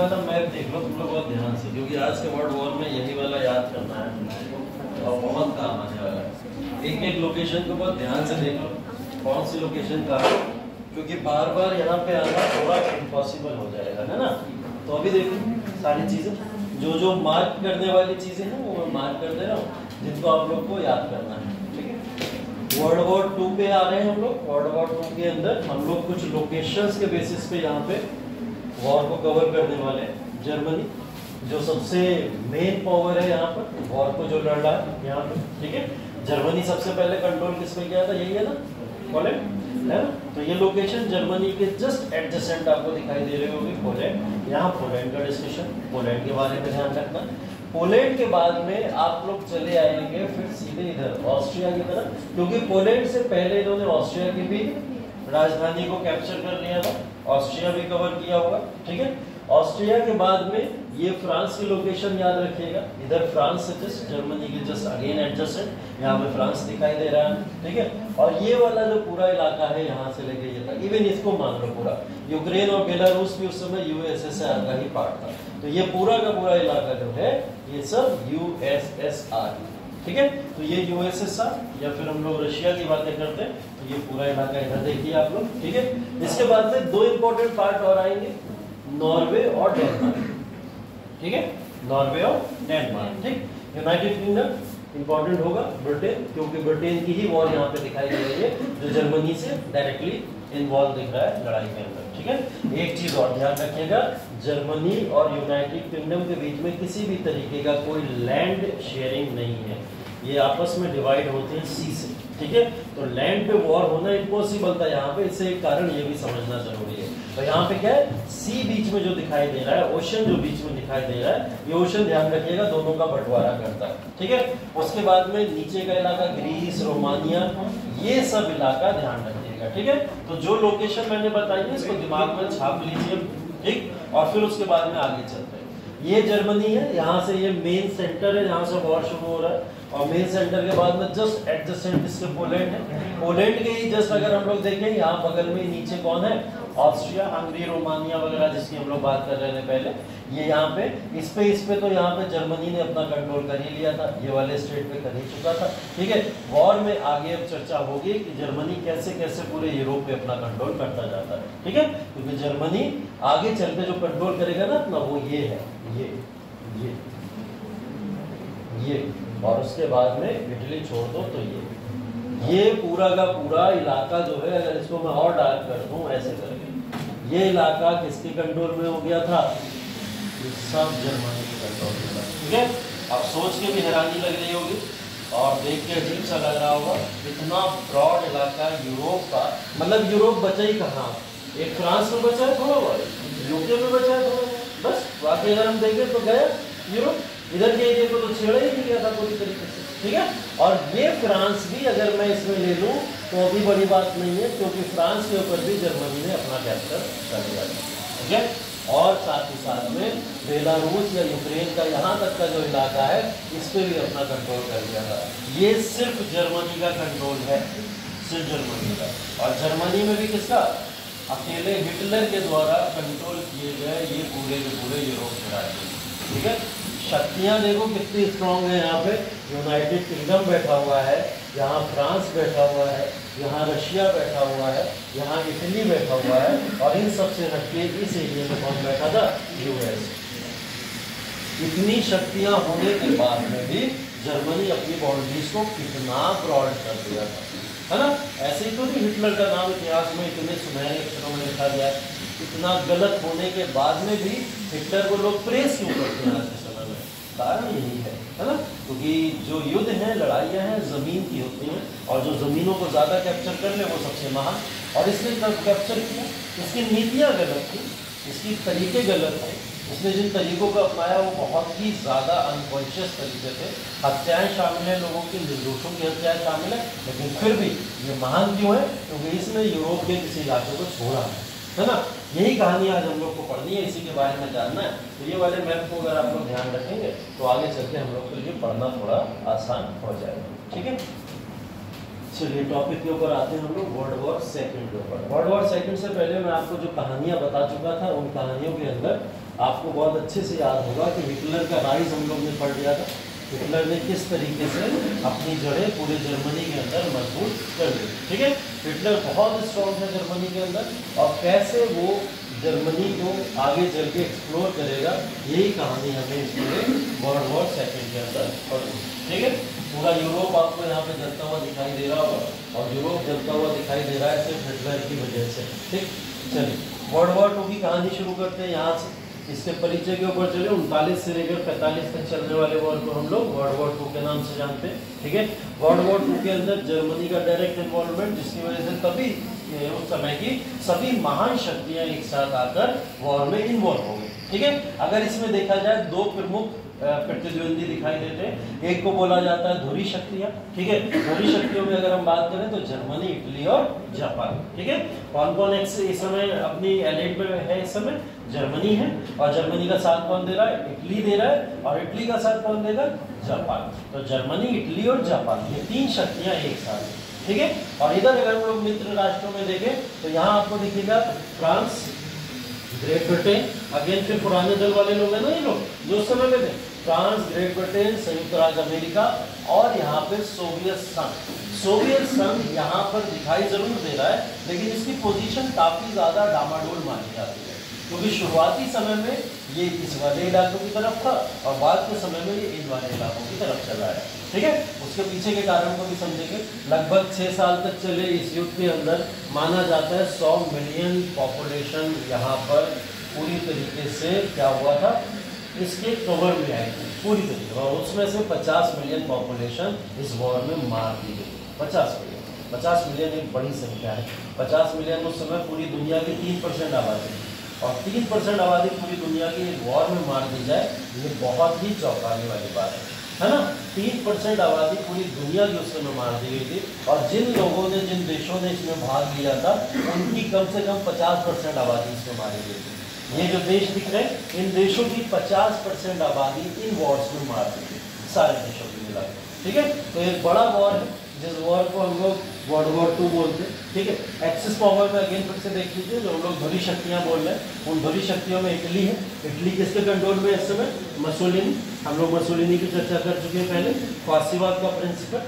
वाला मैप देख लो तुम लोग बहुत ध्यान से, क्योंकि आज के वर्ल्ड वॉर में यही वाला याद करना है और बहुत काम आने वाला है। एक एक लोकेशन को बहुत ध्यान से देख लो, कौन सी लोकेशन का है, क्योंकि बार बार यहाँ पे आना थोड़ा इम्पॉसिबल हो जाएगा, है ना। तो अभी देखो सारी चीजें जो मार्क करने वाली चीजें हैं वो मैं मार्क कर दे रहा हूँ, जिनको आप लोग को याद करना है, ठीक है। वर्ल्ड वॉर 2 पे आ रहे हैं हम लोग। वर्ल्ड वॉर 2 के अंदर हम लोग कुछ लोकेशंस के बेसिस पे यहाँ पे वॉर को कवर करने वाले हैं। जर्मनी जो सबसे मेन पावर है यहाँ पर, वॉर को जो लड़ रहा है यहाँ पे, ठीक है। जर्मनी सबसे पहले कंट्रोल किस पे किया था, यही है ना, पोलैंड, है ना। तो ये लोकेशन जर्मनी के जस्ट एडजेसेंट आपको दिखाई दे रही होगी, पोलैंड। यहाँ पोलैंड का डिस्कशन, पोलैंड के बारे में ध्यान रखना। पोलैंड के बाद में आप लोग चले आएंगे फिर सीधे इधर ऑस्ट्रिया की तरफ, क्योंकि पोलैंड से पहले इन्होंने ऑस्ट्रिया की भी राजधानी को कैप्चर कर लिया था, ऑस्ट्रिया भी कवर किया होगा, ठीक है। ऑस्ट्रिया के बाद में ये फ्रांस की लोकेशन याद रखिएगा, इधर फ्रांस से जस्ट जर्मनी के जस्ट अगेन एडजस्टेड यहाँ पे फ्रांस दिखाई दे रहा है, ठीक है। और ये वाला जो पूरा इलाका है यहाँ से लेके ये तक, इवन इसको मान लो पूरा यूक्रेन और बेलारूस भी उस समय यूएसएसआर का ही पार्ट था। तो ये पूरा का पूरा इलाका जो है ये सब यूएसएसआर, ठीक है। तो ये यूएसएसआर या फिर हम लोग रशिया की बातें करते हैं, तो ये पूरा इलाका इधर देखिए आप लोग, ठीक है। इसके बाद में 2 इंपॉर्टेंट पार्ट और आएंगे, नॉर्वे और डेनमार्क, ठीक है, नॉर्वे और डेनमार्क, ठीक। यूनाइटेड किंगडम इंपॉर्टेंट होगा, ब्रिटेन, क्योंकि ब्रिटेन की ही वॉर यहाँ पे दिखाई दे रही है जो जर्मनी से डायरेक्टली इन्वॉल्व दिख रहा है लड़ाई के अंदर, ठीक है। एक चीज और ध्यान रखिएगा, जर्मनी और यूनाइटेड किंगडम के बीच में किसी भी तरीके का कोई लैंड शेयरिंग नहीं है, ये आपस में डिवाइड होते हैं सी से, ठीक है। तो लैंड पे वॉर होना इम्पॉसिबल था यहाँ पे, इससे एक कारण ये भी समझना जरूरी है। तो यहाँ पे क्या है, सी बीच में जो दिखाई दे रहा है, ओशन जो बीच में दिखाई दे रहा है, ये ओशन ध्यान रखिएगा दोनों का बंटवारा करता है, ठीक है। उसके बाद में नीचे का इलाका ग्रीस, रोमानिया, ये सब इलाका ध्यान रखिएगा, ठीक है। तो जो लोकेशन मैंने बताई है इसको दिमाग में छाप लीजिए, ठीक। और फिर उसके बाद में आगे चलते हैं। ये जर्मनी है, यहाँ से ये मेन सेंटर है जहाँ से वॉर शुरू हो रहा है, और मेन सेंटर के बाद में जस्ट एडजेसेंट इसके पोलैंड है। पोलैंड के ही जस्ट अगर हम लोग देखें यहाँ बगल में नीचे कौन है, ऑस्ट्रिया, हंगरी, रोमानिया वगैरह जिसकी हम लोग बात कर रहे थे पहले, ये यहाँ पे इस पे तो यहाँ पे जर्मनी ने अपना कंट्रोल कर ही लिया था, ये वाले स्टेट पे कर ही चुका था, ठीक है। वॉर में आगे अब चर्चा होगी कि जर्मनी कैसे कैसे पूरे यूरोप पे अपना कंट्रोल करता जाता है, ठीक है। क्योंकि जर्मनी आगे चल के जो कंट्रोल करेगा ना अपना, वो ये है, ये और उसके बाद में इटली छोड़ दो तो ये पूरा का पूरा इलाका जो है, अगर इसको मैं और डार्क कर दूं ऐसे करके, ये इलाका किसके कंट्रोल में हो गया था, सब जर्मनी के कंट्रोल में था, ठीक है। अब सोच के भी हैरानी लग रही होगी और देख के अजीब सा लग रहा होगा, इतना ब्रॉड इलाका यूरोप का, मतलब यूरोप बचा ही कहाँ, एक फ्रांस में बचा है थोड़ा बहुत, यूके में बचा है थोड़ा बहुत, बस। बाकी अगर हम देखें तो गया यूरोप, इधर के एरिया को तो छेड़ा ही नहीं गया था पूरी तरीके से, ठीक है। और ये फ्रांस भी अगर मैं इसमें ले लूँ तो अभी बड़ी बात नहीं है, क्योंकि फ्रांस के ऊपर भी जर्मनी ने अपना कैप्चर कर लिया था, ठीक है। और साथ ही साथ में बेलारूस या यूक्रेन का यहाँ तक का जो इलाका है, इस पर भी अपना कंट्रोल कर लिया था। ये सिर्फ जर्मनी का कंट्रोल है, सिर्फ जर्मनी का। और जर्मनी में भी किसका, अकेले हिटलर के द्वारा कंट्रोल किए गए ये पूरे के पूरे यूरोप के राज्य, ठीक है। शक्तियाँ देखो कितनी स्ट्रांग है, यहाँ पे यूनाइटेड किंगडम बैठा हुआ है, यहाँ फ्रांस बैठा हुआ है, यहाँ रशिया बैठा हुआ है, यहाँ इटली बैठा हुआ है, और इन सबसे हटके इस एरिया में कौन बैठा था, यूएस। इतनी शक्तियाँ होने के बाद में भी जर्मनी अपनी बाउंड्रीज को कितना ब्रॉड कर दिया था, है ना। ऐसे ही तो नहीं हिटलर का नाम इतिहास में इतने सुनहरे अक्षरों में लिखा गया है। इतना गलत होने के बाद में भी हिटलर को लोग प्रेस क्यों करते हैं आज के समय में, कारण यही है ना। क्योंकि जो युद्ध हैं, लड़ाइयाँ हैं, ज़मीन की होती हैं, और जो ज़मीनों को ज़्यादा कैप्चर कर ले वो सबसे महान, और इसने जब कैप्चर किया, इसकी नीतियाँ गलत थी, इसकी तरीके गलत थे, इसने जिन तरीकों को अपनाया वो बहुत ही ज़्यादा अनकॉन्शियस तरीके थे। हत्याएं शामिल हैं, लोगों की निर्दोषों की हत्याएं शामिल है, लेकिन फिर भी ये महान क्यों है, क्योंकि इसने यूरोप के किसी इलाके को छोड़ा है ना। यही कहानी आज हम लोग को पढ़नी है, इसी के बारे में जानना है। तो ये वाले मैप को अगर आप लोग ध्यान रखेंगे तो आगे चल के हम लोग के लिए पढ़ना थोड़ा आसान हो जाएगा, ठीक है। चलिए टॉपिक के ऊपर आते हैं हम लोग वर्ल्ड वॉर सेकंड के ऊपर। वर्ल्ड वॉर सेकंड से पहले मैं आपको जो कहानियां बता चुका था, उन कहानियों के अंदर आपको बहुत अच्छे से याद होगा कि हिटलर का राइज हम लोग ने पढ़ लिया था। हिटलर ने किस तरीके से अपनी जड़ें पूरे जर्मनी के अंदर मजबूत कर दी। ठीक है, हिटलर बहुत स्ट्रॉन्ग है जर्मनी के अंदर, और कैसे वो जर्मनी को आगे चल के एक्सप्लोर करेगा, यही कहानी हमें पूरे वर्ल्ड वॉर सेकंड के अंदर पढ़नी। ठीक है, पूरा यूरोप आपको यहाँ पे जलता हुआ दिखाई दे रहा होगा, और यूरोप जलता हुआ दिखाई दे रहा है सिर्फ हिटलर की वजह से। ठीक, चलिए वर्ल्ड वॉर 2 की कहानी शुरू करते हैं यहाँ से। इसके परिचय के ऊपर चले, 39 से लेकर 45 तक चलने वाले वॉर को हम लोग वर्ल्ड वॉर 2 के नाम से जानते हैं। ठीक है, वर्ल्ड वॉर 2 के अंदर जर्मनी का डायरेक्ट इन्वॉल्वमेंट, जिसकी वजह से तभी उस समय की सभी महान शक्तियां एक साथ आकर वॉर में इन्वॉल्व हो गई। ठीक है, अगर इसमें देखा जाए 2 प्रमुख प्रतिद्वंदी दिखाई देते हैं। एक को बोला जाता है धुरी शक्तियां। ठीक है, धुरी शक्तियों में अगर हम बात करें तो जर्मनी, इटली और जापान। ठीक है, कौन कौन इस समय अपनी एलाइड में है? इस समय जर्मनी है, और जर्मनी का साथ कौन दे रहा है? इटली दे रहा है, और इटली का साथ कौन देगा? जापान। तो जर्मनी, इटली और जापान, ये 3 शक्तियां एक साथ। ठीक है, और इधर अगर हम लोग मित्र राष्ट्रों में देखें तो यहाँ आपको दिखेगा फ्रांस, ग्रेट ब्रिटेन, अगेन फिर पुराने दल वाले लोग हैं ना, ये लोग जो उस समय में थे, फ्रांस, ग्रेट ब्रिटेन, संयुक्त राज्य अमेरिका, और यहाँ पे सोवियत संघ। सोवियत संघ यहाँ पर दिखाई जरूर दे रहा है, लेकिन इसकी पोजीशन काफी ज्यादा डामाडोल मानी जाती है, क्योंकि शुरुआती समय में ये इस वाले इलाकों की तरफ था, और बाद के समय में ये इन वाले इलाकों की तरफ चला है। ठीक है, उसके पीछे के कारण को भी समझेंगे। लगभग 6 साल तक चले इस युद्ध के अंदर माना जाता है 100 मिलियन पॉपुलेशन यहाँ पर पूरी तरीके से क्या हुआ था, इसके कवर में आई थी पूरी तरीके, और उसमें से 50 मिलियन पॉपुलेशन इस वॉर में मार दी गई। 50 मिलियन एक बड़ी संख्या है। 50 मिलियन उस समय पूरी दुनिया की 3% आबादी, और 3% आबादी पूरी दुनिया की एक वॉर में मार दी जाए, ये बहुत ही चौंकाने वाली बात है ना। 3% आबादी पूरी दुनिया की उस समय मार दी गई थी, और जिन लोगों ने, जिन देशों ने इसमें भाग लिया था, उनकी कम से कम 50% आबादी इसमें मारी गई थी। ये जो देश दिख रहे हैं, इन देशों की 50% आबादी इन वॉर्स में मार दी गई, सारे देशों की मिला। ठीक है, तो एक बड़ा वॉर है, जिस वॉर को हम लोग वर्ल्ड वॉर 2 बोलते हैं। ठीक है, एक्सिस पावर में अगेन फिर से देख लीजिए, जो हम लोग धुरी शक्तियां बोल रहे हैं, उन धुरी शक्तियों में इटली है। इटली किसके कंट्रोल में इस समय? मसोलिनी। हम लोग मसोलिनी की चर्चा कर चुके हैं पहले, फासीवाद का प्रिंसिपल।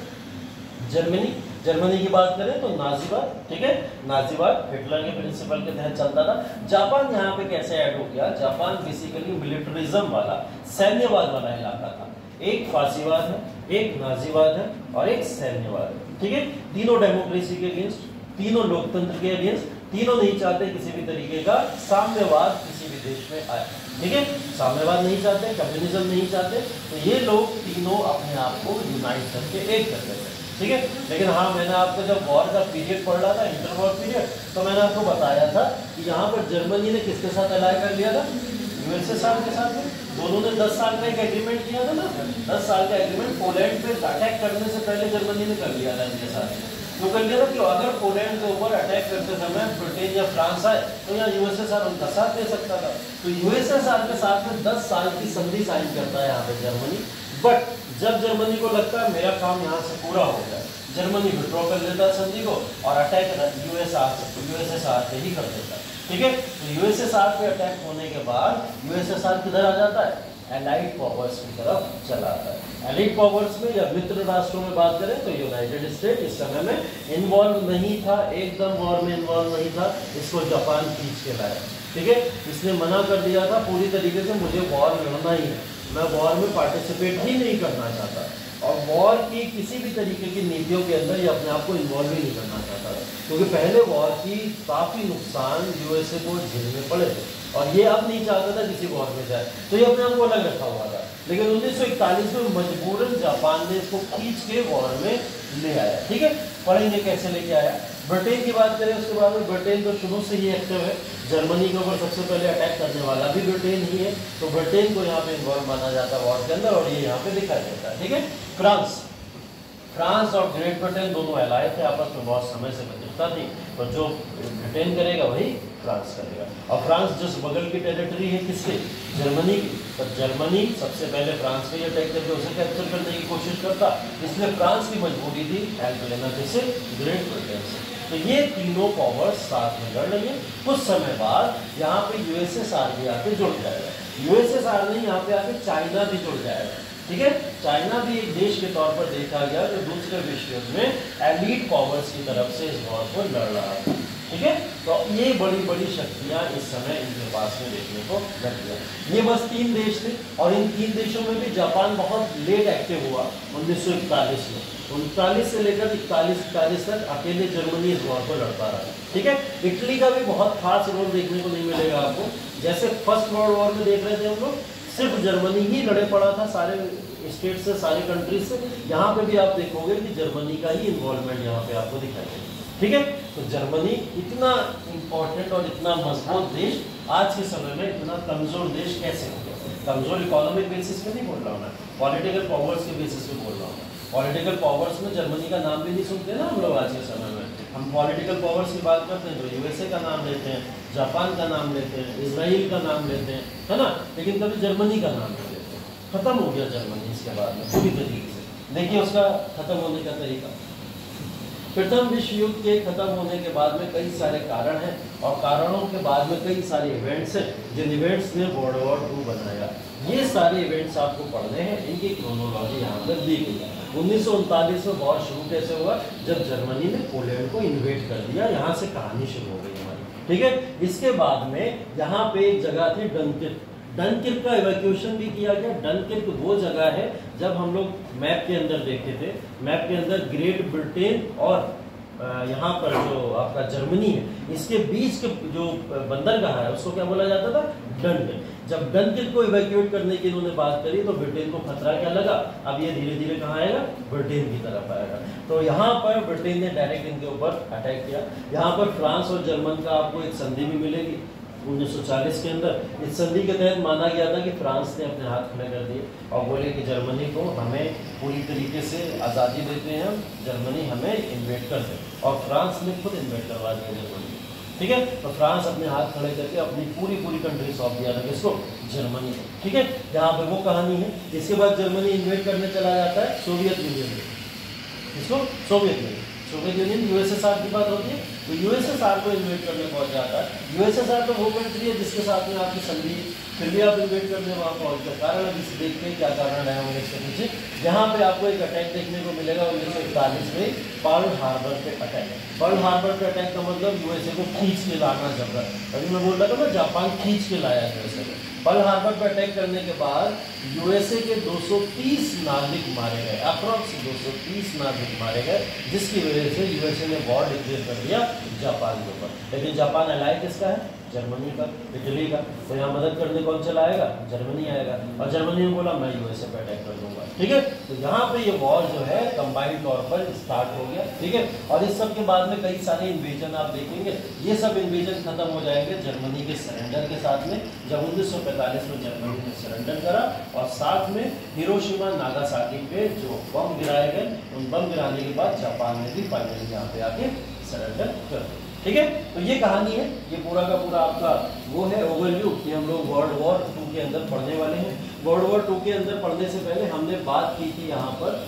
जर्मनी की बात करें तो नाजीवाद। ठीक है, नाजीवाद हिटलर के प्रिंसिपल के तहत चलता था। जापान यहाँ पे कैसे ऐड हो गया? जापान बेसिकली मिलिटरिज्म वाला, सैन्यवाद वाला इलाका था। एक फासीवाद है, एक नाजीवाद है, और एक सैन्यवाद है। ठीक है, तीनों डेमोक्रेसी के अगेंस्ट, तीनों लोकतंत्र के अगेंस्ट, तीनों नहीं चाहते किसी भी तरीके का साम्यवाद किसी भी देश में आए। ठीक है, साम्यवाद नहीं चाहते, कम्युनिज्म नहीं चाहते, तो ये लोग तीनों अपने आप को यूनाइट करके एक कर देते हैं। ठीक है, लेकिन हाँ, मैंने आपको जब वॉर का पीरियड पढ़ रहा था, इंटर वॉर पीरियड, तो मैंने आपको बताया था कि यहाँ पर जर्मनी ने किसके साथ अलाय कर लिया था? यूएसएसआर के साथ में। दोनों ने 10 साल का एक एग्रीमेंट किया था ना, 10 साल का एग्रीमेंट। पोलैंड पे अटैक करने से पहले जर्मनी ने कर लिया था इनके साथ। क्यों कर लिया था? कि अगर पोलैंड के ऊपर अटैक करते समय ब्रिटेन या फ्रांस आए तो यहाँ यूएसएसआर उनका साथ दे सकता था। तो यूएसएसआर के साथ में 10 साल की संधि साइन करता है यहाँ पे जर्मनी। बट जब जर्मनी को लगता है मेरा काम यहाँ से पूरा हो गया, जर्मनी विड्रॉ कर लेता है संधि को, और अटैक यूएसएसआर पे ही कर देता है। ठीक है, तो यूएसएसआर पे अटैक होने के बाद यूएसएसआर किधर आ जाता है? एलाइड पावर्स की तरफ चला आता है। एलाइड पावर्स में या मित्र राष्ट्रों में बात करें तो यूनाइटेड स्टेट इस समय में इन्वॉल्व नहीं था, एकदम वॉर में इन्वॉल्व नहीं था। इसको जापान खींच के लाया। ठीक है, इसने मना कर दिया था पूरी तरीके से, मुझे वॉर लड़ना ही है, मैं वॉर में पार्टिसिपेट ही नहीं करना चाहता, और वॉर की किसी भी तरीके की नीतियों के अंदर ये अपने आप को इन्वॉल्व ही नहीं करना चाहता था, क्योंकि पहले वॉर की काफ़ी नुकसान यूएसए को झेलने पड़े थे, और ये अब नहीं चाहता था किसी वॉर में जाए, तो ये अपने आप को अलग रखा हुआ था। लेकिन 1941 में मजबूरन जापान ने इसको खींच के वॉर में ले आया। ठीक है, पढ़ेंगे कैसे लेके आया। ब्रिटेन की बात करें उसके बाद में, ब्रिटेन तो शुरू से ही एक्टिव है, जर्मनी के ऊपर सबसे पहले अटैक करने वाला भी ब्रिटेन ही है, तो ब्रिटेन को यहाँ पे इन्वॉल्व माना जाता है वॉर के अंदर, और ये यहाँ पे दिखाई देता है। ठीक है, फ्रांस और ग्रेट ब्रिटेन दोनों एलाय थे आपस में, बहुत समय से मित्रता थी, तो जो ब्रिटेन करेगा वही फ्रांस करेगा। और फ्रांस जिस बगल की टेरिटरी है किसके, जर्मनी की, तो जर्मनी सबसे पहले फ्रांस को अटैक करके उसे कैप्चर करने की कोशिश करता, इसलिए फ्रांस की मजबूरी थी हेल्प लेना किससे, ग्रेट ब्रिटेन से। तो ये तीनों पावर्स साथ में लड़ रही है। कुछ समय बाद यहाँ पे यूएसएसआर भी आके जुड़ जाएगा। यूएसएसआर नहीं, यहाँ पे आके चाइना भी जुड़ जाएगा, ठीक है। चाइना भी एक देश के तौर पर देखा गया जो दूसरे विश्व युद्ध में एलीट पावर्स की तरफ से इस वॉर को लड़ रहा है, ठीक है। तो ये बड़ी बड़ी शक्तियां इस समय इनके पास में देखने को लगी है। ये बस 3 देश थे, और इन 3 देशों में भी जापान बहुत लेट एक्टिव हुआ 1941 में। 39 से लेकर 41 तक अकेले जर्मनी इस वॉर को लड़ता रहा, ठीक है। इटली का भी बहुत खास रोल देखने को नहीं मिलेगा आपको। जैसे फर्स्ट वर्ल्ड वॉर में देख रहे थे हम लोग, सिर्फ जर्मनी ही लड़े पड़ा था सारे स्टेट से, सारे कंट्रीज से। यहाँ पे भी आप देखोगे कि जर्मनी का ही इन्वॉल्वमेंट यहाँ पे आपको दिखाई देगा, ठीक है। तो जर्मनी इतना इंपॉर्टेंट और इतना मजबूत देश आज के समय में इतना कमजोर देश कैसे हो गया? कमजोर इकोनॉमिक बेसिस पे नहीं बोल रहा हूँ मैं, पॉलिटिकल पावर्स के बेसिस पे बोल रहा हूँ। पॉलिटिकल पावर्स में जर्मनी का नाम भी नहीं सुनते ना हम लोग आज के समय में। हम पॉलिटिकल पावर्स की बात करते हैं तो यूएसए का नाम लेते हैं, जापान का नाम लेते हैं, इजराइल का नाम लेते हैं, है ना, लेकिन कभी जर्मनी का नाम नहीं लेते। खत्म हो गया जर्मनी इसके बाद में पूरी तरीके से। देखिए उसका खत्म होने का तरीका, प्रथम विश्व युद्ध के खत्म होने के बाद में कई सारे कारण हैं, और कारणों के बाद में कई सारे इवेंट्स हैं, जिन इवेंट्स ने वर्ल्ड वॉर 2 बनाया। ये सारे इवेंट्स आपको पढ़ने हैं, इनकी क्रोनोलॉजी यहाँ पर दी गई है। 1939 में वॉर शुरू कैसे हुआ, जब जर्मनी ने पोलैंड को इन्वेड कर दिया, यहाँ से कहानी शुरू हो गई हमारी, ठीक है। इसके बाद में यहाँ पे एक जगह थी डनकिर्क, डनकिर्क का इवैक्यूएशन भी किया गया। डनकिर्क वो जगह है, जब हम लोग मैप के अंदर देखे थे, मैप के अंदर ग्रेट ब्रिटेन और यहाँ पर जो आपका जर्मनी है, इसके बीच के जो बंदरगाह है उसको क्या बोला जाता था, डनकिर्क। जब डनकिर्क को इवैक्यूएट करने की इन्होंने बात करी तो ब्रिटेन को खतरा क्या लगा, अब ये धीरे धीरे कहाँ आएगा, ब्रिटेन की तरफ आएगा। तो यहाँ पर ब्रिटेन ने डायरेक्ट इनके ऊपर अटैक किया। यहाँ पर फ्रांस और जर्मन का आपको एक संधि भी मिलेगी 1940 के अंदर। इस संधि के तहत माना गया था कि फ्रांस ने अपने हाथ खड़े कर दिए और बोले कि जर्मनी को हमें पूरी तरीके से आज़ादी देते हैं, जर्मनी हमें इन्वेड कर दे, और फ्रांस ने खुद इन्वेड करवा दिया जर्मनी, ठीक है। तो फ्रांस अपने हाथ खड़े करके अपनी पूरी कंट्री सौंप दिया था किसको, जर्मनी को, ठीक है। यहाँ पे वो कहानी है। इसके बाद जर्मनी इन्वेड करने चला जाता है सोवियत यूनियन में, इसको सोवियत यूनियन यूएसएसआर की बात होती है, तो यूएसएसआर को इन्वेट करने पहुंच जाता है। यूएसएसआर तो वो कंट्री है जिसके साथ में आपकी संधि, फिर भी आप इन्वेट करने वहाँ पहुंचते। कारण अब इसे देखते हैं क्या कारण है होंगे इसके पीछे। यहाँ पे आपको एक अटैक देखने को मिलेगा 1941 में, पर्ल हार्बर पे अटैक। पर्ल हार्बर पे अटैक का मतलब यूएसए को खींच के लाना जब रहा, अभी मैं बोल रहा था ना, जापान खींच के लाया यूएसए को। पर्ल हार्बर पर अटैक करने के बाद यूएसए के 230 नागरिक मारे गए, अप्रॉक्स 230 नागरिक मारे गए, जिसकी वजह से यूएसए ने वॉर डिक्लेयर कर दिया जापान के ऊपर। लेकिन जापान अलाय किसका है, जर्मनी का, इटली का। तो यहाँ मदद करने कौन चला आएगा, जर्मनी आएगा, और जर्मनी ने बोला मैं यूएसए पे अटैक कर दूंगा, ठीक है। तो यहाँ पे ये वॉर जो है कंबाइंड तौर पर स्टार्ट हो गया, ठीक है। और इस सब के बाद में कई सारे इन्वेजन आप देखेंगे, ये सब इन्वेजन खत्म हो जाएंगे जर्मनी के सरेंडर के साथ में, जब 1945 में जर्मनी ने सरेंडर करा, और साथ में हिरोशिमा नागासाकी पे जो बम गिराए गए, उन बम गिराने के बाद जापान ने भी फाइनली यहाँ पे आके सरेंडर कर दिया, ठीक है। तो ये कहानी है, ये पूरा का पूरा आपका वो है ओवरव्यू कि हम लोग वर्ल्ड वॉर 2 के अंदर पढ़ने वाले हैं। वर्ल्ड वॉर 2 के अंदर पढ़ने से पहले हमने बात की थी यहाँ पर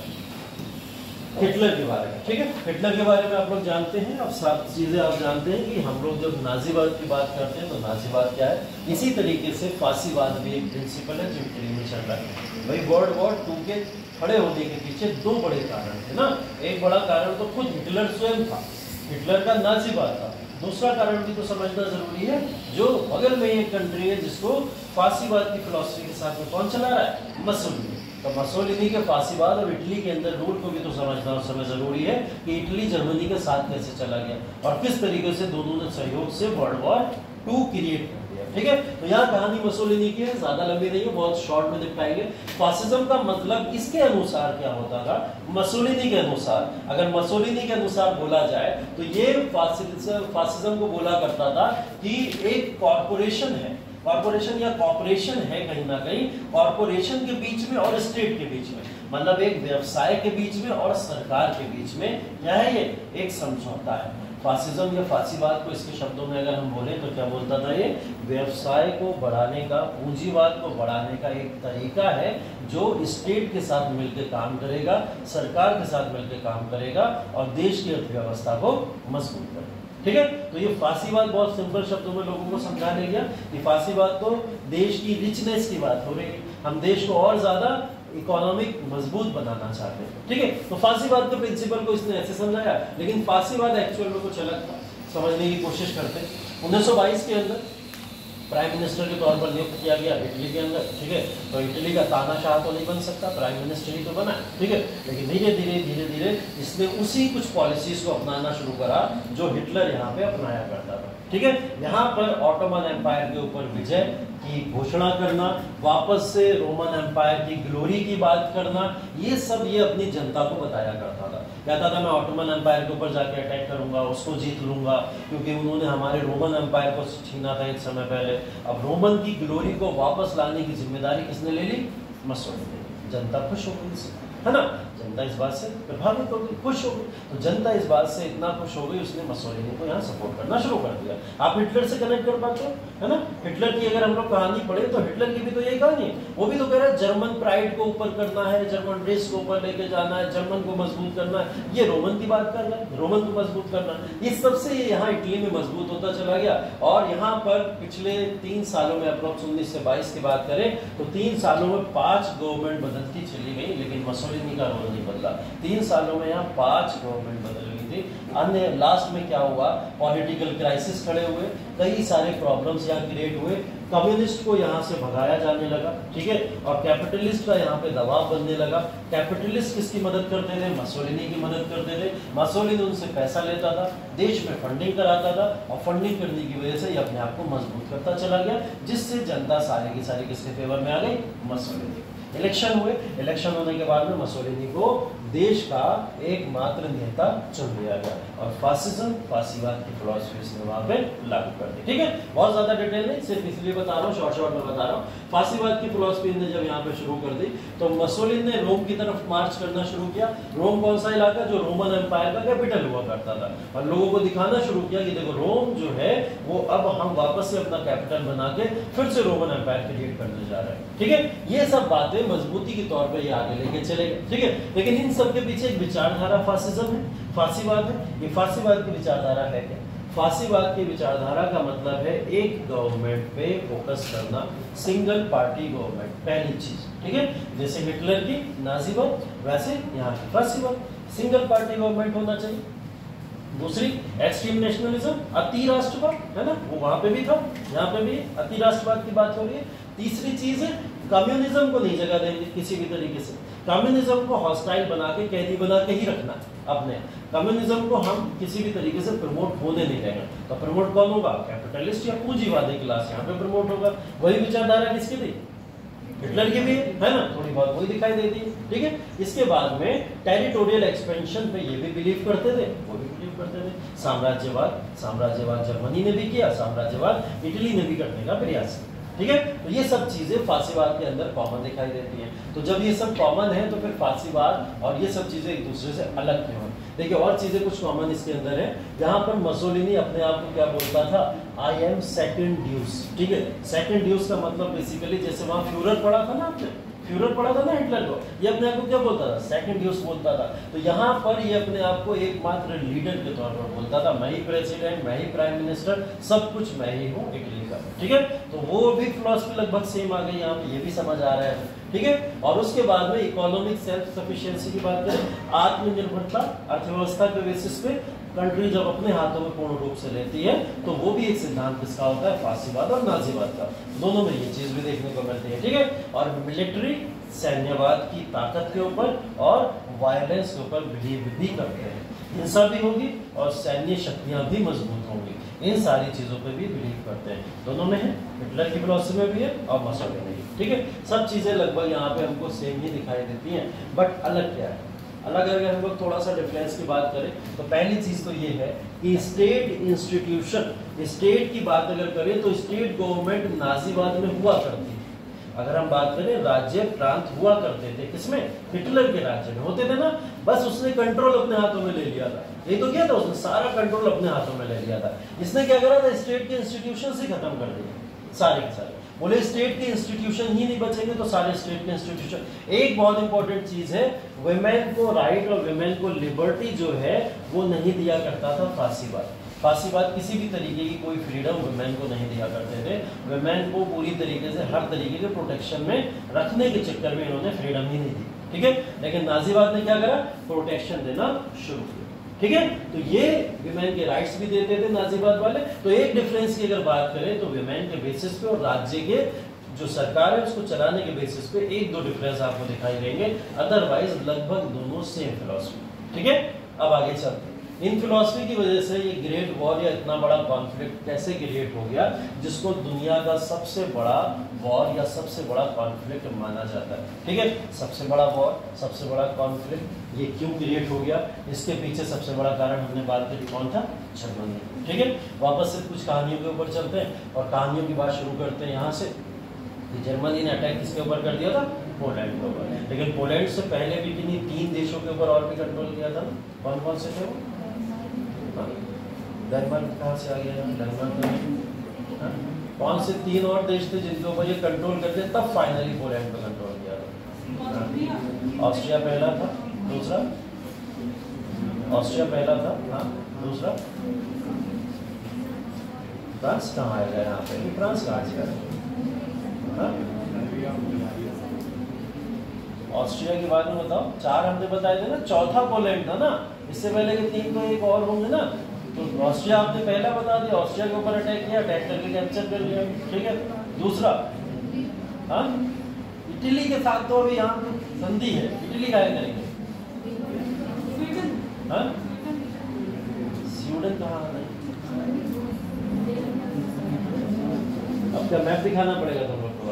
हिटलर के बारे में, ठीक है। हिटलर के बारे में आप लोग जानते हैं, अब 7 चीज़ें आप जानते हैं कि हम लोग जब नाजीवाद की बात करते हैं तो नाजीवाद क्या है। इसी तरीके से फांसीवाद भी एक प्रिंसिपल है जो इटली में चल रहा है। भाई वर्ल्ड वॉर 2 के खड़े होने के पीछे 2 बड़े कारण थे ना। एक बड़ा कारण तो खुद हिटलर स्वयं था, हिटलर का नाजीवाद था। दूसरा कारण भी तो समझना जरूरी है, जो बगल में एक कंट्री है जिसको फांसीवाद की फिलॉसफी के साथ में कौन चला रहा है, मसोलिनी। तो मसोलिनी के फांसीवाद और इटली के अंदर रूल को भी तो समझना उस समय जरूरी है कि इटली जर्मनी के साथ कैसे चला गया और किस तरीके से दोनों ने सहयोग से वर्ल्ड वॉर 2 क्रिएट कर दिया, ठीक है। तो यहाँ कहानी मसोलिनी की है, ज्यादा लंबी नहीं है, बहुत शॉर्ट में दिखाएंगे। फासिज्म का मतलब इसके अनुसार क्या होता था, मसोलिनी के अनुसार, अगर मसोलिनी के अनुसार बोला जाए तो ये फासिज्म को बोला करता था कि एक कॉर्पोरेशन है, कॉर्पोरेशन या कॉर्पोरेशन है कहीं ना कहीं, कॉर्पोरेशन के बीच में और स्टेट के बीच में, मतलब एक व्यवसाय के बीच में और सरकार के बीच में क्या है, ये एक समझौता है। फासिज्म या फासीवाद को इसके शब्दों में अगर हम बोले तो क्या बोलता था ये? व्यवसाय को बढ़ाने का, पूंजीवाद को बढ़ाने का एक तरीका है जो स्टेट के साथ मिलकर काम करेगा, सरकार के साथ मिलकर काम करेगा और देश की अर्थव्यवस्था को मजबूत करेगा। ठीक है, तो ये फासीवाद बहुत सिंपल शब्दों में लोगों को समझाने गया कि फासीवाद तो देश की रिचनेस की बात हो रही है, हम देश को और ज्यादा इकोनॉमिक मजबूत बनाना चाहते हैं। ठीक है, तो फासीवाद के प्रिंसिपल को इसने ऐसे समझाया, लेकिन फासीवाद एक्चुअल में कुछ अलग था, समझने की कोशिश करते हैं। 1922 के अंदर प्राइम मिनिस्टर के तौर पर नियुक्त किया गया इटली के अंदर। ठीक है, तो इटली का तानाशाह तो नहीं बन सकता, प्राइम मिनिस्टर ही तो बना। ठीक है, लेकिन धीरे धीरे इसने उसी कुछ पॉलिसीज को अपनाना शुरू करा जो हिटलर यहाँ पे अपनाया करता था। ठीक है, यहाँ पर ऑटोमन एम्पायर के ऊपर विजय की घोषणा करना, वापस से रोमन एम्पायर की ग्लोरी की बात करना, ये सब ये अपनी जनता को बताया करता था। कहता था मैं ऑटोमन एम्पायर के ऊपर जाके अटैक करूंगा, उसको जीत लूंगा, क्योंकि उन्होंने हमारे रोमन एम्पायर को छीना था एक समय पहले। अब रोमन की ग्लोरी को वापस लाने की जिम्मेदारी किसने ले ली? मसोलिनी। जनता खुश हो गई, है ना? जनता इस बात से प्रभावित हो गई, खुश हो गई। तो जनता इस बात से इतना खुश हो गई, उसने मसोलिनी को यहाँ सपोर्ट करना शुरू कर दिया। आप हिटलर से कनेक्ट कर पाते हो, है ना? हिटलर की अगर हम लोग कहानी पढ़े तो हिटलर की भी तो यही कहानी है। वो भी तो कह रहा है जर्मन प्राइड को ऊपर करना है, जर्मन रेस को ऊपर लेके जाना है, जर्मन को मजबूत करना है। ये रोमन की बात कर रहा है, रोमन को मजबूत करना। इस सबसे ये यहाँ इटली में मजबूत होता चला गया। और यहाँ पर पिछले 3 सालों में अप्रोक्स 19 से 22 की बात करें तो 3 सालों में 5 गवर्नमेंट बदलती चली गई, लेकिन मसोलिनी का रोल नहीं बदला। 3 सालों में यहाँ 5 गवर्नमेंट बदल गई थी। अन्य लास्ट में क्या हुआ? पॉलिटिकल क्राइसिस खड़े हुए, कई सारे प्रॉब्लम्स यहाँ क्रिएट हुए, कम्युनिस्ट को यहाँ से भगाया जाने लगा। ठीक है, और कैपिटलिस्ट का यहाँ पे दबाव बनने लगा। कैपिटलिस्ट किसकी मदद करते थे? मसोलिनी की मदद करते थे। मसोलिनी उनसे पैसा लेता था, देश में फंडिंग कराता था, और फंडिंग करने की वजह से ये अपने आप को मजबूत करता चला गया, जिससे जनता सारी की सारी किसके फेवर में आ गई? मसोलिनी। इलेक्शन हुए, इलेक्शन होने के बाद में मसोलिनी को देश का एकमात्र नेता चुन लिया गया और फासिज्म, फासीवाद की फिलॉसफी इसने वहां पे लागू कर दी। ठीक है, बहुत ज्यादा डिटेल नहीं, सिर्फ इसलिए बता रहा हूँ, शॉर्ट में बता रहा हूँ। फासीवाद की फिलॉसफी ने जब यहाँ पे शुरू कर दी तो मसोलिनी ने रोम की तरफ मार्च करना शुरू किया। रोम कौन सा इलाका? जो रोमन एम्पायर का कैपिटल हुआ करता था, और लोगों को दिखाना शुरू किया कि देखो रोम जो है वो अब हम वापस से अपना कैपिटल बना के फिर से रोमन एम्पायर क्रिएट करने जा रहे हैं। ठीक है, ये सब बातें मजबूती के तौर पे ये आगे लेके चले गए। ठीक है, लेकिन इन सब के पीछे एक विचारधारा फासिज्म है, फासीवाद है। ये फासीवाद की विचारधारा है क्या? फासीवाद की विचारधारा का मतलब है एक गवर्नमेंट पे फोकस करना, सिंगल पार्टी गवर्नमेंट, पहली चीज। ठीक है, जैसे हिटलर की नाजीवाद, वैसे यहाँ की फासीवाद, सिंगल पार्टी गवर्नमेंट होना चाहिए। दूसरी एक्सट्रीम नेशनलिज्म, अति राष्ट्रवाद, है ना? वो वहां पे भी था, यहाँ पे भी अति राष्ट्रवाद की बात हो रही है। तीसरी चीज है कम्युनिज्म को नहीं जगह देंगे किसी भी तरीके से। कम्युनिज्म को हॉस्टाइल बना के, कैदी बना के ही रखना अपने। कम्युनिज्म को हम किसी भी तरीके से प्रमोट होने नहीं देंगे। तो प्रमोट कौन होगा? कैपिटलिस्ट या पूंजीवादी क्लास यहाँ पे प्रमोट होगा। वही विचारधारा किसकी थी? हिटलर की भी है ना, थोड़ी बहुत वही दिखाई देती है। ठीक है, इसके बाद में टेरिटोरियल एक्सपेंशन पे ये भी बिलीव करते थे, वो भी बिलीव करते थे। साम्राज्यवाद जर्मनी ने भी किया, साम्राज्यवाद इटली ने भी करने का प्रयास किया। ठीक है, तो ये सब चीजें फासीवाद के अंदर कॉमन दिखाई देती हैं। तो जब ये सब कॉमन है तो फिर फासीवाद और ये सब चीजें एक दूसरे से अलग क्यों हैं? देखिए, और चीजें कुछ कॉमन इसके अंदर है। यहाँ पर मसोलिनी अपने आप को क्या बोलता था? I am second deuce. ठीक है, सेकंड ड्यूस का मतलब बेसिकली जैसे वहां फ्यूरर पढ़ा था ना आपने, फ्यूरर पढ़ा था ना हिटलर को, ये अपने आप को क्या बोलता था? सेकंड ड्यूस बोलता था। तो यहाँ पर ये अपने आप को एकमात्र लीडर के तौर पर बोलता था, मैं ही प्रेसिडेंट, मैं ही प्राइम मिनिस्टर, सब कुछ मैं ही हूँ इटली का। ठीक है, तो वो भी फिलॉसफी लगभग सेम आ गई यहाँ पे, ये भी समझ आ रहा है। ठीक है, और उसके बाद में इकोनॉमिक सेल्फ सफिशिएंसी की बात करें, आत्मनिर्भरता, अर्थव्यवस्था के बेसिस पे कंट्री जब अपने हाथों में पूर्ण रूप से लेती है तो वो भी एक सिद्धांत किसका होता है? फासीवाद और नाजीवाद का। दोनों में ये चीज भी देखने को मिलती है। ठीक है, और मिलिट्री, सैन्यवाद की ताकत के ऊपर और वायलेंस के ऊपर बिलीव भी करते हैं। हिंसा भी होगी और सैन्य शक्तियां भी मजबूत होंगी, इन सारी चीजों पे भी बिलीव करते हैं। दोनों में है, हिटलर की फिलॉसफी में भी है और मसोलिनी में। ठीक है, सब चीजें लगभग यहाँ पे हमको सेम ही दिखाई देती हैं, बट अलग क्या है? अलग अगर हम लोग थोड़ा सा डिफरेंस की बात करें तो पहली चीज तो ये है कि स्टेट इंस्टीट्यूशन, स्टेट की बात अगर करें तो स्टेट गवर्नमेंट नाजीवाद में हुआ करती थी, अगर हम बात करें राज्य प्रांत हुआ करते थे किसमें, हिटलर के राज्य में होते थे ना, बस उसने कंट्रोल अपने हाथों में ले लिया था। ये तो क्या था, उसने सारा कंट्रोल अपने हाथों में ले लिया था। इसने क्या करा था, स्टेट के इंस्टीट्यूशन ही खत्म कर दिए सारे के सारे। बोले स्टेट के इंस्टीट्यूशन ही नहीं बचेंगे तो सारे स्टेट के इंस्टीट्यूशन। एक बहुत इंपॉर्टेंट चीज है, वुमेन को राइट और वुमेन को लिबर्टी जो है वो नहीं दिया करता था फांसीवाद। फांसीवाद किसी भी तरीके की कोई फ्रीडम वुमेन को नहीं दिया करते थे। वुमेन को पूरी तरीके से हर तरीके के प्रोटेक्शन में रखने के चक्कर में इन्होंने फ्रीडम ही नहीं दी, ठीक है। लेकिन नाजीवाद ने क्या करा, प्रोटेक्शन देना शुरू किया, ठीक है। तो ये विमेन के राइट्स भी देते थे नाजीवाद वाले। तो एक डिफरेंस की अगर बात करें तो विमेन के बेसिस पे और राज्य के जो सरकार है उसको चलाने के बेसिस पे एक दो डिफरेंस आपको दिखाई देंगे, अदरवाइज लगभग दोनों सेम फिलॉसफी, ठीक है। अब आगे चलते हैं। इन फिलॉसफी की वजह से ये ग्रेट वॉर या इतना बड़ा कॉन्फ्लिक्ट कैसे क्रिएट हो गया, जिसको दुनिया का सबसे बड़ा वॉर या सबसे बड़ा कॉन्फ्लिक्ट माना जाता है, ठीक है। सबसे बड़ा वॉर, सबसे बड़ा कॉन्फ्लिक्ट, ये क्यों क्रिएट हो गया, इसके पीछे सबसे बड़ा कारण हमने बात करी कौन था, जर्मनी, ठीक है। वापस से कुछ कहानियों के ऊपर चलते हैं और कहानियों की बात शुरू करते हैं यहाँ से। जर्मनी ने अटैक किसके ऊपर कर दिया था, पोलैंड के ऊपर। लेकिन पोलैंड से पहले भी किन्हीं 3 देशों के ऊपर और भी कंट्रोल किया था। कौन कौन से थे वो, डेनमार्क कहाँ से आ गया, डेनमार्क में कौन से 3 और देश थे जिनके ऊपर ये कंट्रोल करते, तब फाइनली पोलैंड पे कंट्रोल किया था। ऑस्ट्रिया पहला था, दूसरा ऑस्ट्रिया पहला था, हाँ, दूसरा फ्रांस कहाँ आएगा यहाँ पे, फ्रांस कहाँ से आएगा, ऑस्ट्रिया के बारे में बताओ। 4 हमने बताए थे ना, चौथा पोलैंड था ना, इससे पहले के 3 तो एक और होंगे ना। तो ऑस्ट्रिया आपने पहला बता दिया, ऑस्ट्रिया के ऊपर अटैक किया, अटैक करके कैप्चर कर लिया, ठीक है। दूसरा, हाँ, इटली के साथ तो अभी यहाँ संधि है, इटली का करेंगे, हाँ, स्वीडन कहाँ है, अब क्या मैप दिखाना पड़ेगा तुम लोग को,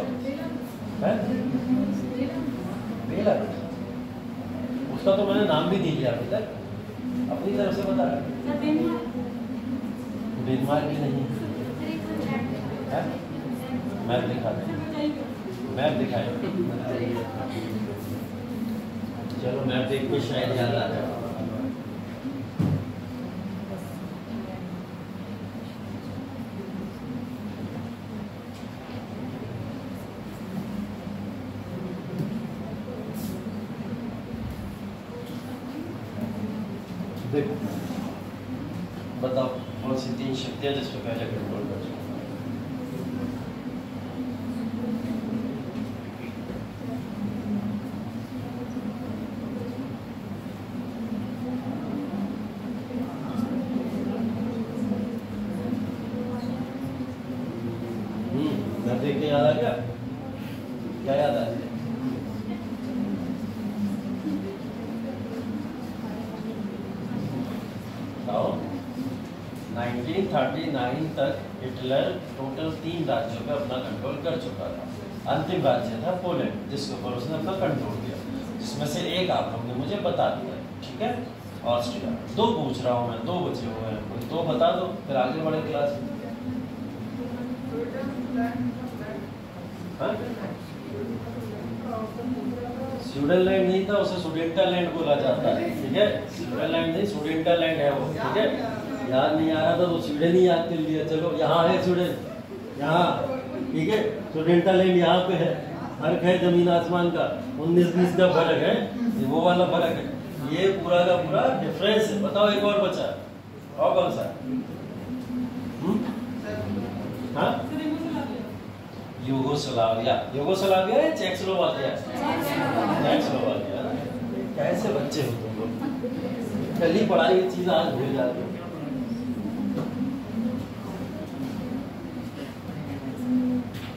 बेलारूस, उसका तो मैंने नाम भी नहीं लिया अभी तक, अपनी तरफ से बता रहा। डेनमार्क भी नहीं है, मैप दिखा दें, मैप दिखाए, चलो मैप देख के शायद याद आ जाए। देखो बताओ कौन सी 3 शक्तियां जिसको पहले कंट्रोल कर सकते। मैं देख के याद आ गया, क्या याद आ गया, बताओ। 1939 तक हिटलर टोटल 3 राज्यों पे अपना कंट्रोल कर चुका था। अंतिम राज्य था पोलैंड, जिसके ऊपर उसने अपना कंट्रोल किया, जिसमें से एक आप लोग ने मुझे बता दिया, ठीक है, ऑस्ट्रिया। 2 पूछ रहा हूँ मैं, 2 बचे हुए हैं, कोई 2 बता दो फिर आगे बढ़े क्लास में। स्वीडनलैंड नहीं था, उसे सुडेंटालैंड बोला जाता है, ठीक है। स्वीडनलैंड नहीं, सुडेंटालैंड है वो, ठीक है। याद नहीं आ रहा था तो स्वीडन ही याद कर लिया, चलो यहाँ है स्वीडन, यहाँ, ठीक है। सुडेंटालैंड यहाँ पे है, फर्क है जमीन आसमान का, 19-20 का फर्क है, ये वो वाला फर्क है, ये पूरा का पूरा डिफरेंस है। बताओ एक और बचा, और कौन सा, हाँ, यूगोस्लाविया, यूगोस्लाविया है, चेकोस्लोवाकिया, चेकोस्लोवाकिया। कैसे बच्चे हो तुम लोग, कल ही पढ़ाई की चीज आज भूल जाते हो।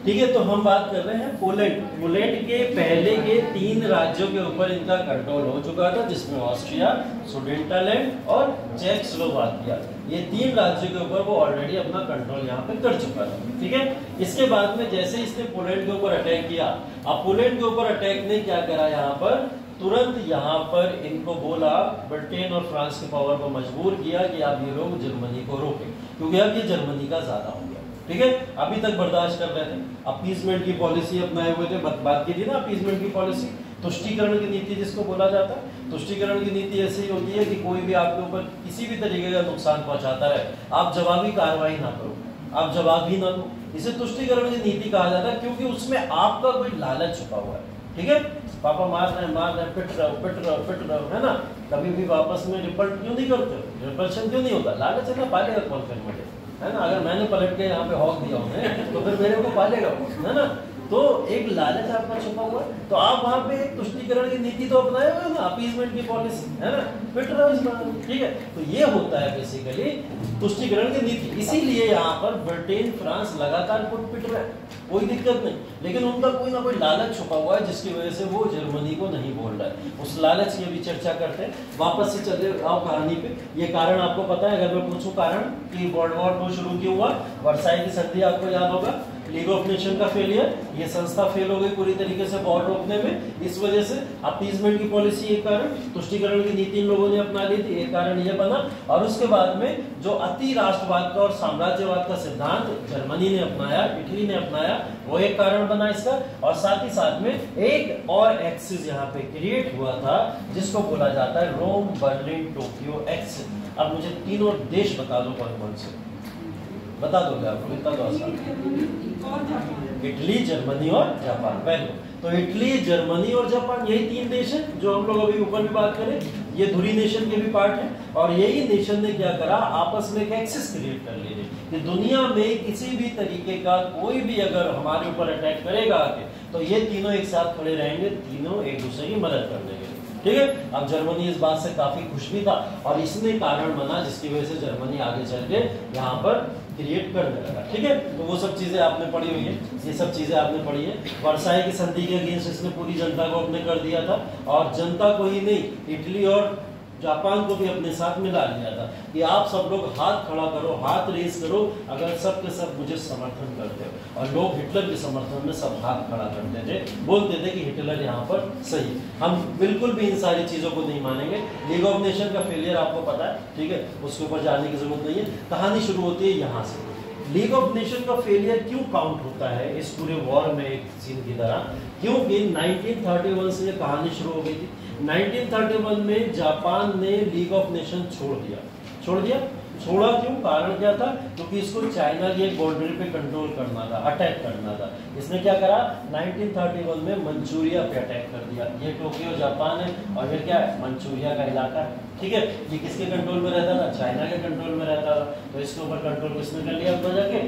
ठीक है, तो हम बात कर रहे हैं पोलैंड। पोलैंड के पहले के 3 राज्यों के ऊपर इनका कंट्रोल हो चुका था, जिसमें ऑस्ट्रिया, सुडेंटालैंड और चेकोस्लोवाकिया, ये 3 राज्यों के ऊपर वो ऑलरेडी अपना कंट्रोल यहाँ पे कर चुका था, ठीक है। इसके बाद में जैसे इसने पोलैंड के ऊपर अटैक किया, अब पोलैंड के ऊपर अटैक ने क्या करा, यहाँ पर तुरंत यहाँ पर इनको बोला, ब्रिटेन और फ्रांस के पावर को मजबूर किया कि आप ये लोग जर्मनी को रोकें, क्योंकि अब ये जर्मनी का ज्यादा हो गया, ठीक है, अभी तक बर्दाश्त कर रहे थे, अपीजमेंट की पॉलिसी अपनाए हुए थे, बात की थी ना अपीजमेंट की पॉलिसी, तुष्टीकरण की नीति जिसको बोला जाता है। तुष्टीकरण की नीति ऐसी ही होती है कि कोई भी आपके ऊपर किसी भी तरीके का नुकसान पहुंचाता है, आप जवाबी कार्रवाई ना करो, आप जवाब ही ना दो, इसे तुष्टीकरण की नीति कहा जाता है, क्योंकि उसमें आपका कोई लालच छुपा हुआ है। ठीक है, पापा मार रहे हैं, पिट रहे हो, है ना, कभी भी वापस में रिपल्ट क्यों नहीं करते हो, रिपल्शन क्यों नहीं होता, लालच है ना, पालेगा कौन फिर मुझे, है ना, अगर मैंने पलट के यहाँ पे हॉक दिया उन्हें तो फिर मेरे को पालेगा, है ना, तो एक लालच आपका छुपा हुआ है, तो आप वहां पे एक तुष्टीकरण की नीति तो अपनाए हुए ना, अपीजमेंट की पॉलिसी, है ना, पिट रहे हो, ठीक है, तो ये होता है बेसिकली तुष्टीकरण की नीति। इसीलिए यहाँ पर ब्रिटेन फ्रांस लगातार पिट रहे हैं, कोई दिक्कत नहीं, लेकिन उनका कोई ना कोई लालच छुपा हुआ है जिसकी वजह से वो जर्मनी को नहीं बोल रहा है, उस लालच की भी चर्चा करते हैं। वापस से चले आओ कहानी पे, ये कारण आपको पता है, अगर मैं पूछूं कारण कि वर्ल्ड वॉर 2 शुरू क्यों हुआ, वर्साई की संधि आपको याद होगा, लीग ऑफ नेशन का फेलियर, ये संस्था फेल हो गई पूरी तरीके से वॉर रोकने में, इस वजह से अपीजमेंट की पॉलिसी एक कारण, तुष्टीकरण की नीति इन लोगों ने अपना ली थी, एक कारण ये बना, और उसके बाद में जो अति राष्ट्रवाद का और साम्राज्यवाद का सिद्धांत जर्मनी ने अपनाया, इटली ने अपनाया, वो एक कारण बना इसका, और साथ ही साथ में एक और एक्सिस यहाँ पे क्रिएट हुआ था जिसको बोला जाता है रोम बर्लिन टोक्यो एक्सिस। अब मुझे तीनों देश बता दो कौन कौन से, बता दोगे आपको, इतना तो आसान, इटली, जर्मनी और जापान। वेल, तो इटली, जर्मनी और जापान, यही 3 देश हैं जो हम लोग अभी ऊपर भी बात करें, ये धुरी नेशन के भी पार्ट है, और यही नेशन ने क्या करा, आपस में एक एक्सिस क्रिएट कर ली कि दुनिया में किसी भी तरीके का कोई भी अगर हमारे ऊपर अटैक करेगा आके, तो ये तीनों एक साथ खड़े रहेंगे, तीनों एक दूसरे की मदद करने के लिए। ठीक है, अब जर्मनी इस बात से काफी खुश भी था, और इसने कारण बना जिसकी वजह से जर्मनी आगे चल के यहाँ पर क्रिएट करने लगा। ठीक है, तो वो सब चीजें आपने पढ़ी हुई है, ये सब चीजें आपने पढ़ी है। वर्साई की संधि के अगेंस्ट इसने पूरी जनता को अपने कर दिया था, और जनता को ही नहीं, इटली और जापान को भी अपने साथ मिला लिया था कि आप सब लोग हाथ खड़ा करो, हाथ रेस करो अगर सब के सब मुझे समर्थन करते हो। और लोग हिटलर के समर्थन में सब हाथ खड़ा करते थे, बोलते थे कि हिटलर यहाँ पर सही। हम बिल्कुल भी इन सारी चीजों को नहीं मानेंगे। लीग ऑफ नेशन का फेलियर आपको पता है, ठीक है, उसके ऊपर जाने की जरूरत नहीं है। कहानी शुरू होती है यहाँ से। लीग ऑफ नेशन का फेलियर क्यों काउंट होता है इस पूरे वॉर में एक सीन की तरह, क्योंकि 1931 से ये कहानी शुरू हो गई थी। 1931 में जापान ने लीग ऑफ नेशन छोड़ दिया। छोड़ा क्यों, कारण क्या था, क्योंकि इसको चाइना की एक बाउंड्री पे कंट्रोल करना था, अटैक करना था। इसने क्या करा, 1931 में मंचूरिया पे अटैक कर दिया। ये टोक्यो जापान है और ये क्या है, मंचूरिया का इलाका है। ठीक है, ये किसके कंट्रोल में रहता था, चाइना के कंट्रोल में रहता था। तो इसके ऊपर कंट्रोल किसने कर लिया अपना जाके,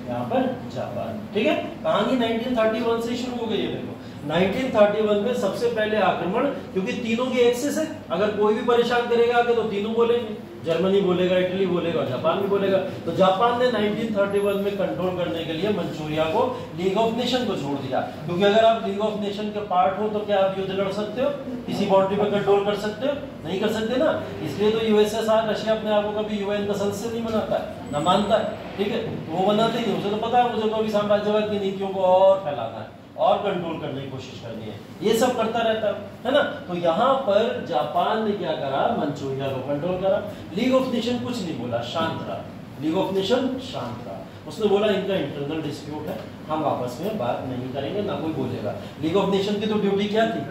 यहाँ पर जापान। ठीक है, कहानी 1931 से शुरू हो गई है। देखो 1931 में सबसे पहले आक्रमण, क्योंकि तीनों की एक्सेस है, अगर कोई भी परेशान करेगा आगे तो तीनों बोलेंगे, जर्मनी बोलेगा, इटली बोलेगा, जापान भी बोलेगा। तो जापान ने 1931 में कंट्रोल करने के लिए मंचूरिया को, लीग ऑफ नेशन को छोड़ दिया। क्योंकि अगर आप लीग ऑफ नेशन के पार्ट हो तो क्या आप युद्ध लड़ सकते हो, किसी बाउंड्री पर कंट्रोल कर सकते हो, नहीं कर सकते ना। इसलिए तो यूएसएसआर, रशिया अपने आप को कभी यूएन का सदस्य नहीं बनाता है, ना मानता है। ठीक है, तो वो बनाते नहीं, उसे तो पता है मुझे तो अभी साम्राज्यवाद की नीतियों को और फैलाना है और कंट्रोल करने की कोशिश करनी है, ये सब करता रहता है ना। तो यहाँ पर जापान ने क्या करा, मंचूरिया को कंट्रोल करा। लीग ऑफ नेशन कुछ नहीं बोला, शांत रहा। लीग ऑफ नेशन शांत रहा, उसने बोला इनका इंटरनल डिस्प्यूट है, हम आपस में बात नहीं करेंगे, ना कोई बोलेगा। लीग ऑफ नेशन की तो ड्यूटी क्या थी,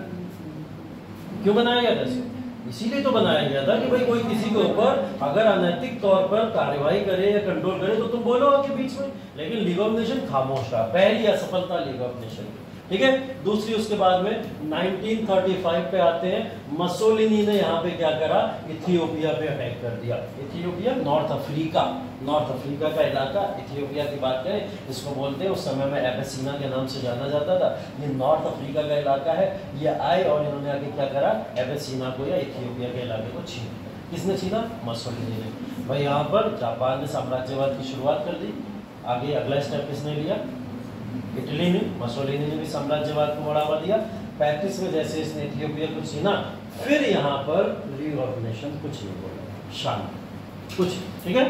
क्यों बनाया गया था इसे, इसीलिए तो बनाया गया था कि भाई कोई किसी के ऊपर अगर अनैतिक तौर पर कार्यवाही करे या कंट्रोल करे तो तुम बोलो आपके बीच में। लेकिन लीग ऑफ नेशन खामोश रहा, पहली असफलता लीग ऑफ नेशन की। ठीक है, दूसरी उसके बाद में 1935 पे आते हैं। मसोलिनी ने यहाँ पे क्या करा, इथियोपिया पे अटैक कर दिया। इथियोपिया नॉर्थ अफ्रीका का इलाका, इथियोपिया की बात करें इसको बोलते हैं, उस समय में एबेसिना के नाम से जाना जाता था। ये नॉर्थ अफ्रीका का इलाका है। ये आए और इन्होंने आगे क्या करा, एबेसिना को या इथियोपिया के इलाके को छीन लिया। किसने छीना, मसोलिनी ने। भाई यहाँ पर जापान ने साम्राज्यवाद की शुरुआत कर दी। आगे अगला स्टेप किसने लिया, इटली ने, मसोलिनी ने भी साम्राज्यवाद को बढ़ावा दिया। 35 में जैसे इसने इथियोपिया को छीना, फिर यहाँ पर लीग ऑफ नेशन कुछ नहीं बोला, शांत कुछ। ठीक है,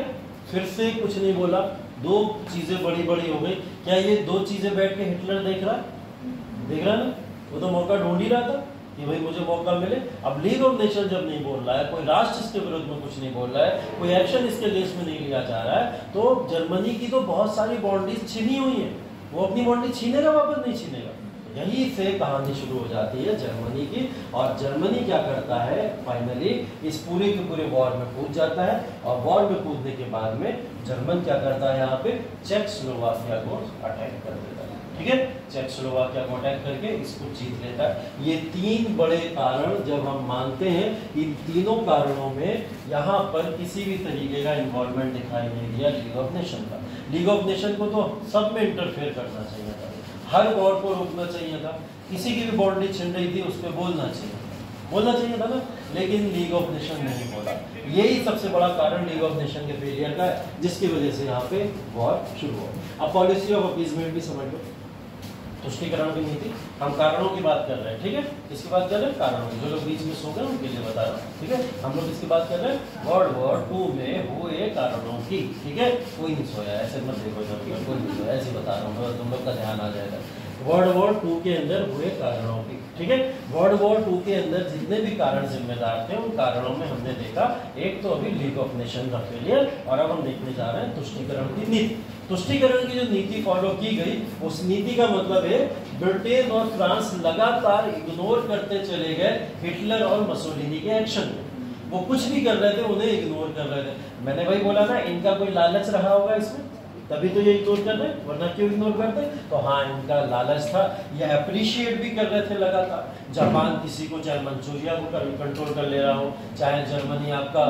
फिर से कुछ नहीं बोला। दो चीजें बड़ी बड़ी हो गई। क्या ये दो चीजें बैठ के हिटलर देख रहा ना, वो तो मौका ढूंढ ही रहा था कि भाई मुझे मौका मिले। अब लीग ऑफ नेशन जब नहीं बोल रहा है, कोई राष्ट्र इसके विरुद्ध में कुछ नहीं बोल रहा है, कोई एक्शन इसके देश में नहीं लिया जा रहा है, तो जर्मनी की तो बहुत सारी बाउंड्रीज छिनी हुई है, वो अपनी बाउंड्री छीनेगा, वापस नहीं छीनेगा। यहीं से कहानी शुरू हो जाती है जर्मनी की। और जर्मनी क्या करता है, फाइनली इस पूरे के पूरे वॉर में कूद जाता है। और वॉर में कूदने के बाद में जर्मन क्या करता है, यहाँ पे चेकोस्लोवाकिया को अटैक कर देता है। ठीक है, चेकोस्लोवाकिया को अटैक करके इसको जीत लेता है। ये तीन बड़े कारण जब हम मानते हैं, इन तीनों कारणों में यहाँ पर किसी भी तरीके का इन्वॉल्वमेंट दिखाई नहीं दिया लीग ऑफ नेशन का। लीग ऑफ नेशन को तो सब में इंटरफेयर करना चाहिए था, हर वॉर को रोकना चाहिए था, किसी की भी बाउंड्री छिन रही थी उस पर बोलना चाहिए था ना, लेकिन लीग ऑफ नेशन नहीं बोला। यही सबसे बड़ा कारण लीग ऑफ नेशन के फेलियर का है, जिसकी वजह से यहाँ पे वॉर शुरू हुआ। अब पॉलिसी ऑफ अपीजमेंट भी समझ लो, तुष्टीकरण की नीति। हम कारणों की बात कर रहे हैं, ठीक है, किसकी बात कर रहे हैं, कारणों की। जो लोग बीच में सो गए उनके लिए बता रहा हूँ, ठीक है। हम लोग किसकी बात कर रहे हैं, वर्ल्ड वॉर 2 में हुए कारणों की, ठीक है। कोई नहीं सोया, ऐसे मत देखो, कोई नहीं सोया, ऐसे बता रहा हूँ, तुम लोग का ध्यान आ जाएगा। वर्ल्ड वॉर 2 के अंदर हुए कारणों की, ठीक है। वर्ल्ड वॉर 2 के अंदर जितने भी कारण जिम्मेदार थे, उन कारणों में हमने देखा, एक तो अभी लीग ऑफ नेशन का फेलियर, और अब हम देखने जा रहे हैं तुष्टीकरण की नीति। तुष्टीकरण की जो नीति फॉलो की गई, उस नीति का मतलब है ब्रिटेन और फ्रांस लगातार इग्नोर करते चले गए हिटलर और मसोलिनी के एक्शन को। वो कुछ भी कर रहे थे, उन्हें इग्नोर कर रहे थे। मैंने भाई बोला ना, इनका कोई लालच रहा होगा इसमें, तभी तो ये इग्नोर कर रहे, वरना क्यों इग्नोर करते। तो हाँ, इनका लालच था, ये अप्रिशिएट भी कर रहे थे लगातार। जापान किसी को, चाहे मंचूरिया को कंट्रोल कर ले रहा हो, चाहे जर्मनी आपका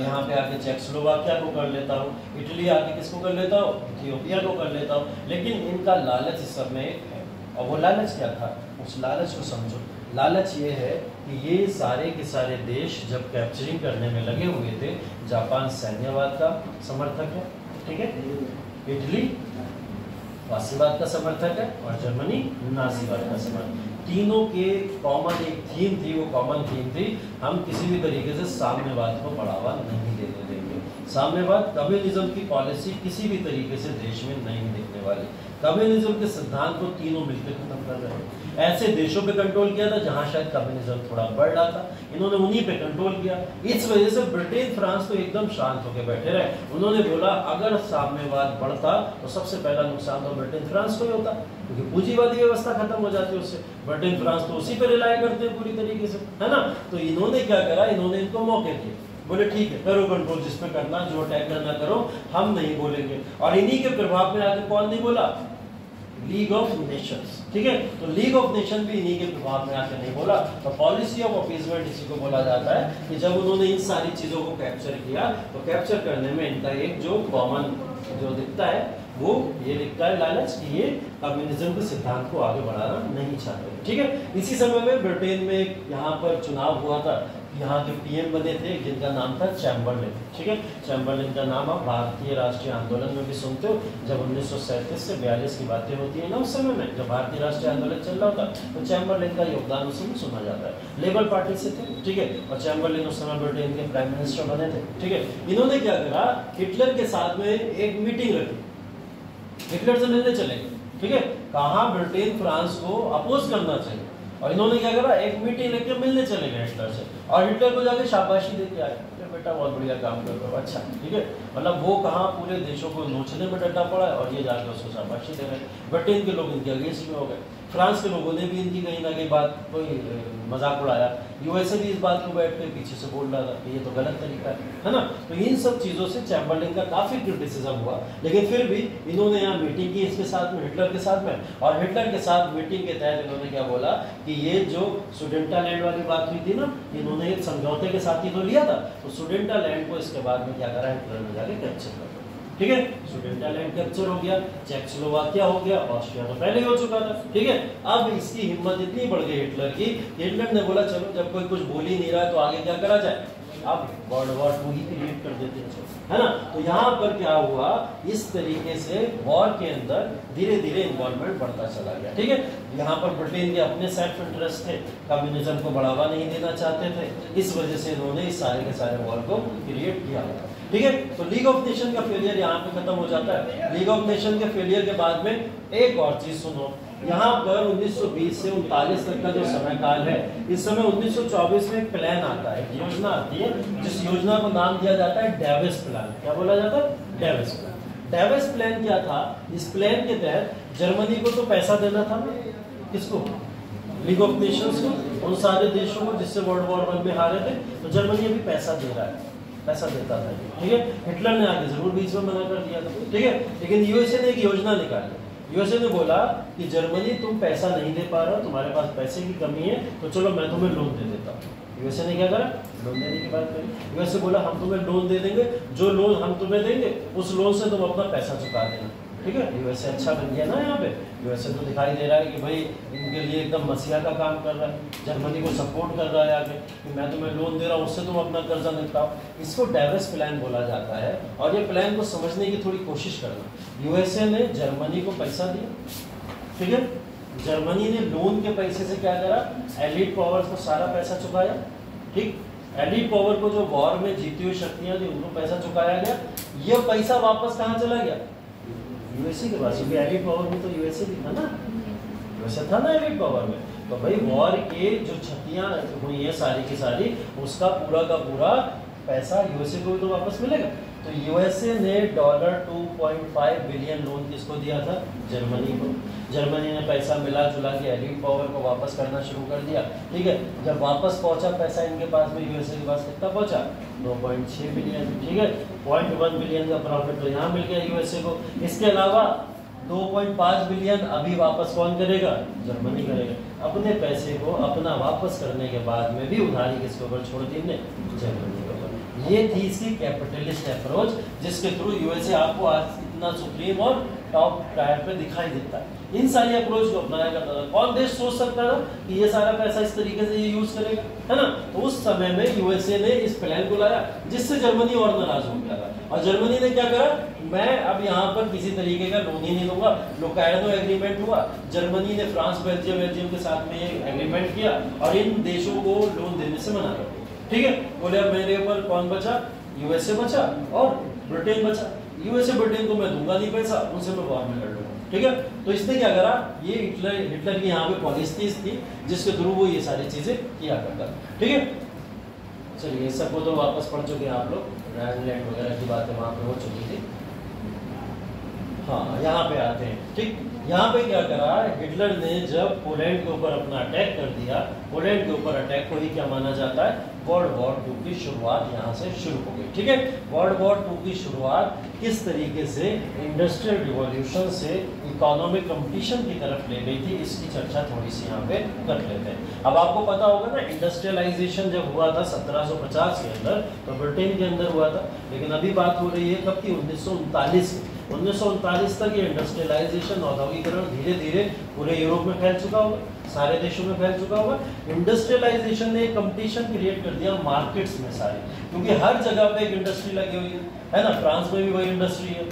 यहाँ पे आके चेकोस्लोवाकिया को कर लेता हो, इटली आके किसको कर लेता हो, इथियोपिया को कर लेता हो, लेकिन इनका लालच इस सब में एक है। और वो लालच क्या था, उस लालच को समझो। लालच ये है कि ये सारे के सारे देश जब कैप्चरिंग करने में लगे हुए थे, जापान सैन्यवाद का समर्थक है, ठीक है, इटली फासीवाद का समर्थक है, और जर्मनी नाजीवाद का समर्थक। तीनों के कॉमन एक थीम थी, वो कॉमन थीम थी, हम किसी भी तरीके से साम्यवाद को बढ़ावा नहीं देने देंगे। साम्यवाद, कम्युनिज्म की पॉलिसी किसी भी तरीके से देश में नहीं दिखने वाली। कम्युनिज्म के सिद्धांत को तीनों मिलकर खत्म कर रहे हैं। ऐसे देशों पे कंट्रोल किया था जहां शायद कम्युनिज्म थोड़ा बढ़ रहा था, इन्होंने उन्हीं पे कंट्रोल किया। इस वजह से ब्रिटेन फ्रांस तो एकदम शांत होकर बैठे रहे। उन्होंने बोला अगर साम्यवाद बढ़ता तो सबसे पहला नुकसान तो ब्रिटेन फ्रांस को ही होता, क्योंकि पूंजीवादी व्यवस्था खत्म हो जाती है उससे। ब्रिटेन फ्रांस तो उसी पे रिलाय करते हैं पूरी तरीके से, है ना। तो इन्होंने क्या करा, इन्होंने इनको मौके दिए, बोले ठीक है करो कंट्रोल, जिस पे करना, जो अटैक करना करो, हम नहीं बोलेंगे। और इन्हीं के प्रभाव में आगे कौन नहीं बोला, लीग ऑफ नेशंस, ठीक है। तो लीग ऑफ नेशन भी इन्हीं के प्रभाव में आकर नहीं बोला। तो पॉलिसी ऑफ अपीजमेंट इसी को बोला जाता है कि जब उन्होंने इन सारी चीजों को कैप्चर किया, तो कैप्चर करने में इनका एक जो कॉमन जो दिखता है, वो ये दिखता है लालच, कि ये कम्युनिज्म के सिद्धांत को आगे बढ़ाना नहीं चाहते, ठीक है। इसी समय में ब्रिटेन में यहाँ पर चुनाव हुआ था, यहाँ के पीएम बने थे जिनका नाम था चैम्बरलिन, ठीक है। चैम्बरलिन का नाम आप भारतीय राष्ट्रीय आंदोलन में भी सुनते हो। जब 1937 से 42 की बातें होती है ना, उस समय में जब भारतीय राष्ट्रीय आंदोलन चल रहा था, तो चैम्बरलिन का योगदान उस समय सुना जाता है। लेबर पार्टी से थे, ठीक है, और चैम्बरलिन उस समय ब्रिटेन के प्राइम मिनिस्टर बने थे, ठीक है। इन्होंने क्या करा, हिटलर के साथ में एक मीटिंग रखी, हिटलर से मिलने चले गए, ठीक है। कहाँ, ब्रिटेन फ्रांस को अपोज करना चाहिए, और इन्होंने क्या करा, एक मीटिंग लेके मिलने चले गए हिटलर से, और हिटलर को जाके शाबाशी देके आए, बेटा बहुत बढ़िया काम कर रहे हो, अच्छा, ठीक है। मतलब वो कहाँ पूरे देशों को नोचने में डटा पड़ा है, और ये जाकर उसको शाबाशी दे रहे। ब्रिटेन के लोग इनके अगेंस्ट में हो गए, फ्रांस के लोगों ने भी इनकी कहीं ना कहीं बात कोई मजाक उड़ाया, यूएसए भी इस बात को बैठ के पीछे से बोल रहा था कि ये तो गलत तरीका है ना। तो इन सब चीज़ों से चैम्बरलिन का काफ़ी क्रिटिसिज्म हुआ, लेकिन फिर भी इन्होंने यहाँ मीटिंग की इसके साथ में, हिटलर के साथ में, और हिटलर के साथ मीटिंग के तहत इन्होंने क्या बोला कि ये जो सुडेंटालैंड वाली बात हुई थी ना, इन्होंने एक समझौते के साथ ही तो लिया था। तो सुडेंटालैंड को इसके बाद में क्या करा, हिटलर ने जाके कैप्चर कर, ठीक है। सुडेंटालैंड कैप्चर हो गया, चेकोस्लोवाकिया हो गया, ऑस्ट्रिया तो पहले ही हो चुका था, ठीक है। अब इसकी हिम्मत इतनी बढ़ गई हिटलर की, हिटलर ने बोला चलो जब कोई कुछ बोल ही नहीं रहा है तो आगे क्या करा जाए, अब वर्ल्ड वॉर 2 ही क्रिएट कर देते हैं, है ना। तो यहाँ पर क्या हुआ, इस तरीके से वॉर के अंदर धीरे धीरे इन्वॉल्वमेंट बढ़ता चला गया, ठीक है। यहाँ पर ब्रिटेन के अपने सेल्फ इंटरेस्ट थे, कम्युनिज्म को बढ़ावा नहीं देना चाहते थे, इस वजह से इन्होंने इस सारे के सारे वॉर को क्रिएट किया। ठीक है। तो लीग ऑफ नेशन का फेलियर यहाँ पे खत्म हो जाता है। लीग ऑफ नेशन के फेलियर के बाद में एक और चीज सुनो, यहाँ पर 1920 से 39 तक का जो समय काल है, इस समय 1924 में एक प्लान आता है, योजना आती है, जिस योजना को नाम दिया जाता है डेविस प्लान। क्या बोला जाता है? Davis plan. डेविस प्लान क्या था? इस प्लान के तहत जर्मनी को तो पैसा देना था, किसको? लीग ऑफ नेशंस को, उन सारे देशों को जिससे वर्ल्ड वॉर 1 में हारे थे। तो जर्मनी अभी पैसा दे रहा है, पैसा देता था, ठीक है। हिटलर ने आगे जरूर बीच में मना कर दिया था, ठीक है। लेकिन यूएसए ने एक योजना निकाली। यूएसए ने बोला कि जर्मनी तुम पैसा नहीं दे पा रहा, तुम्हारे पास पैसे की कमी है, तो चलो मैं तुम्हें लोन दे देता हूँ। यूएसए ने क्या करा? लोन देने की बात करी। यूएसए बोला हम तुम्हें लोन दे देंगे, जो लोन हम तुम्हें देंगे उस लोन से तुम अपना पैसा चुका देना, ठीक है। यूएसए अच्छा बन गया ना यहाँ पे। यूएसए तो दिखाई दे रहा है कि भाई इनके लिए एकदम मसीहा का काम कर रहा है, जर्मनी को सपोर्ट कर रहा है आगे कि मैं तुम्हें लोन दे रहा हूँ, उससे तुम अपना कर्जा निपटाओ। इसको डेविस प्लान बोला जाता है। और ये प्लान को समझने की थोड़ी कोशिश करना। यूएसए ने जर्मनी को पैसा दिया, ठीक है। जर्मनी ने लोन के पैसे से क्या करा? एलीट पावर्स को सारा पैसा चुकाया, ठीक। एलीट पावर को जो वॉर में जीती हुई शक्तियां थी उनको पैसा चुकाया गया। ये पैसा वापस कहाँ चला गया? यूएसए के पास, क्योंकि एलीट पावर में तो यूएसए भी था ना, यूएसए था ना एलीट पावर में। तो भाई वॉर के जो क्षतियां हुई है सारी की सारी, उसका पूरा का पूरा पैसा यूएसए को तो वापस मिलेगा। तो यूएसए ने $2.5 बिलियन लोन किसको दिया था? जर्मनी को। जर्मनी ने पैसा मिला जुला के एलीट पावर को वापस करना शुरू कर दिया, ठीक है। जब वापस पहुंचा पैसा इनके पास में, यूएसए के पास कितना पहुंचा? 2.6 बिलियन, ठीक है। 0.1 बिलियन का प्रॉफिट तो यहाँ मिल गया यूएसए को। इसके अलावा 2.5 बिलियन अभी वापस कौन करेगा? जर्मनी करेगा। अपने पैसे को अपना वापस करने के बाद में भी उधारी किसके ऊपर छोड़ दी ने? जर्मनी के ऊपर। ये थी इसकी कैपिटलिस्ट अप्रोच, जिसके थ्रू यूएसए आपको आज इतना सुप्रीम और टॉप टायर पे दिखाई देता है। इन सारी अप्रोच को अपनाया करता था। कौन देश सोच सकता था कि ये सारा पैसा इस तरीके से ये यूज करेगा, है ना। तो उस समय में यूएसए ने इस प्लान को लाया, जिससे जर्मनी और नाराज हो गया था। और जर्मनी ने क्या करा? मैं अब यहाँ पर किसी तरीके का लोन ही नहीं दूंगा। लोकार्नो एग्रीमेंट हुआ, जर्मनी ने फ्रांस, बेल्जियम के साथ में एग्रीमेंट किया और इन देशों को लोन देने से मना कर दिया, ठीक है। बोले अब मेरे ऊपर कौन बचा? यूएसए बचा और ब्रिटेन बचा। यूएसए ब्रिटेन को मैं दूंगा नहीं पैसा, उनसे मैं वॉर में लड़ लूंगा, ठीक है। तो इसने क्या करा? ये हिटलर की यहाँ पे पॉलिसी थी, जिसके थ्रू वो ये सारी चीजें किया करता, ठीक है। चलिए सबको तो वापस पढ़ चुके हैं आप लोग, राइनलैंड वगैरह की बातें वहां पे हो चुकी थी। हाँ, यहाँ पे आते हैं, ठीक। यहाँ पे क्या करा? हिटलर ने जब पोलैंड के ऊपर अपना अटैक कर दिया, पोलैंड के ऊपर अटैक को ही क्या माना जाता है? वर्ल्ड वॉर 2 की शुरुआत यहाँ से शुरू हो गई, ठीक है। वर्ल्ड वॉर 2 की शुरुआत किस तरीके से इंडस्ट्रियल रिवॉल्यूशन से इकोनॉमिक कंपटीशन की तरफ ले गई थी, इसकी चर्चा थोड़ी सी यहाँ पे कर लेते हैं। अब आपको पता होगा ना, इंडस्ट्रियलाइजेशन जब हुआ था 1750 के अंदर, तो ब्रिटेन के अंदर हुआ था। लेकिन अभी बात हो रही है कब की? 1939 की। 1939 तक ये इंडस्ट्रियलाइजेशन, औद्योगिकरण धीरे धीरे पूरे यूरोप में फैल चुका होगा, सारे देशों में फैल चुका होगा। इंडस्ट्रियलाइजेशन ने कंपटीशन क्रिएट कर दिया मार्केट्स में सारे, क्योंकि हर जगह पे एक इंडस्ट्री लगी हुई है ना। फ्रांस में भी वही इंडस्ट्री है,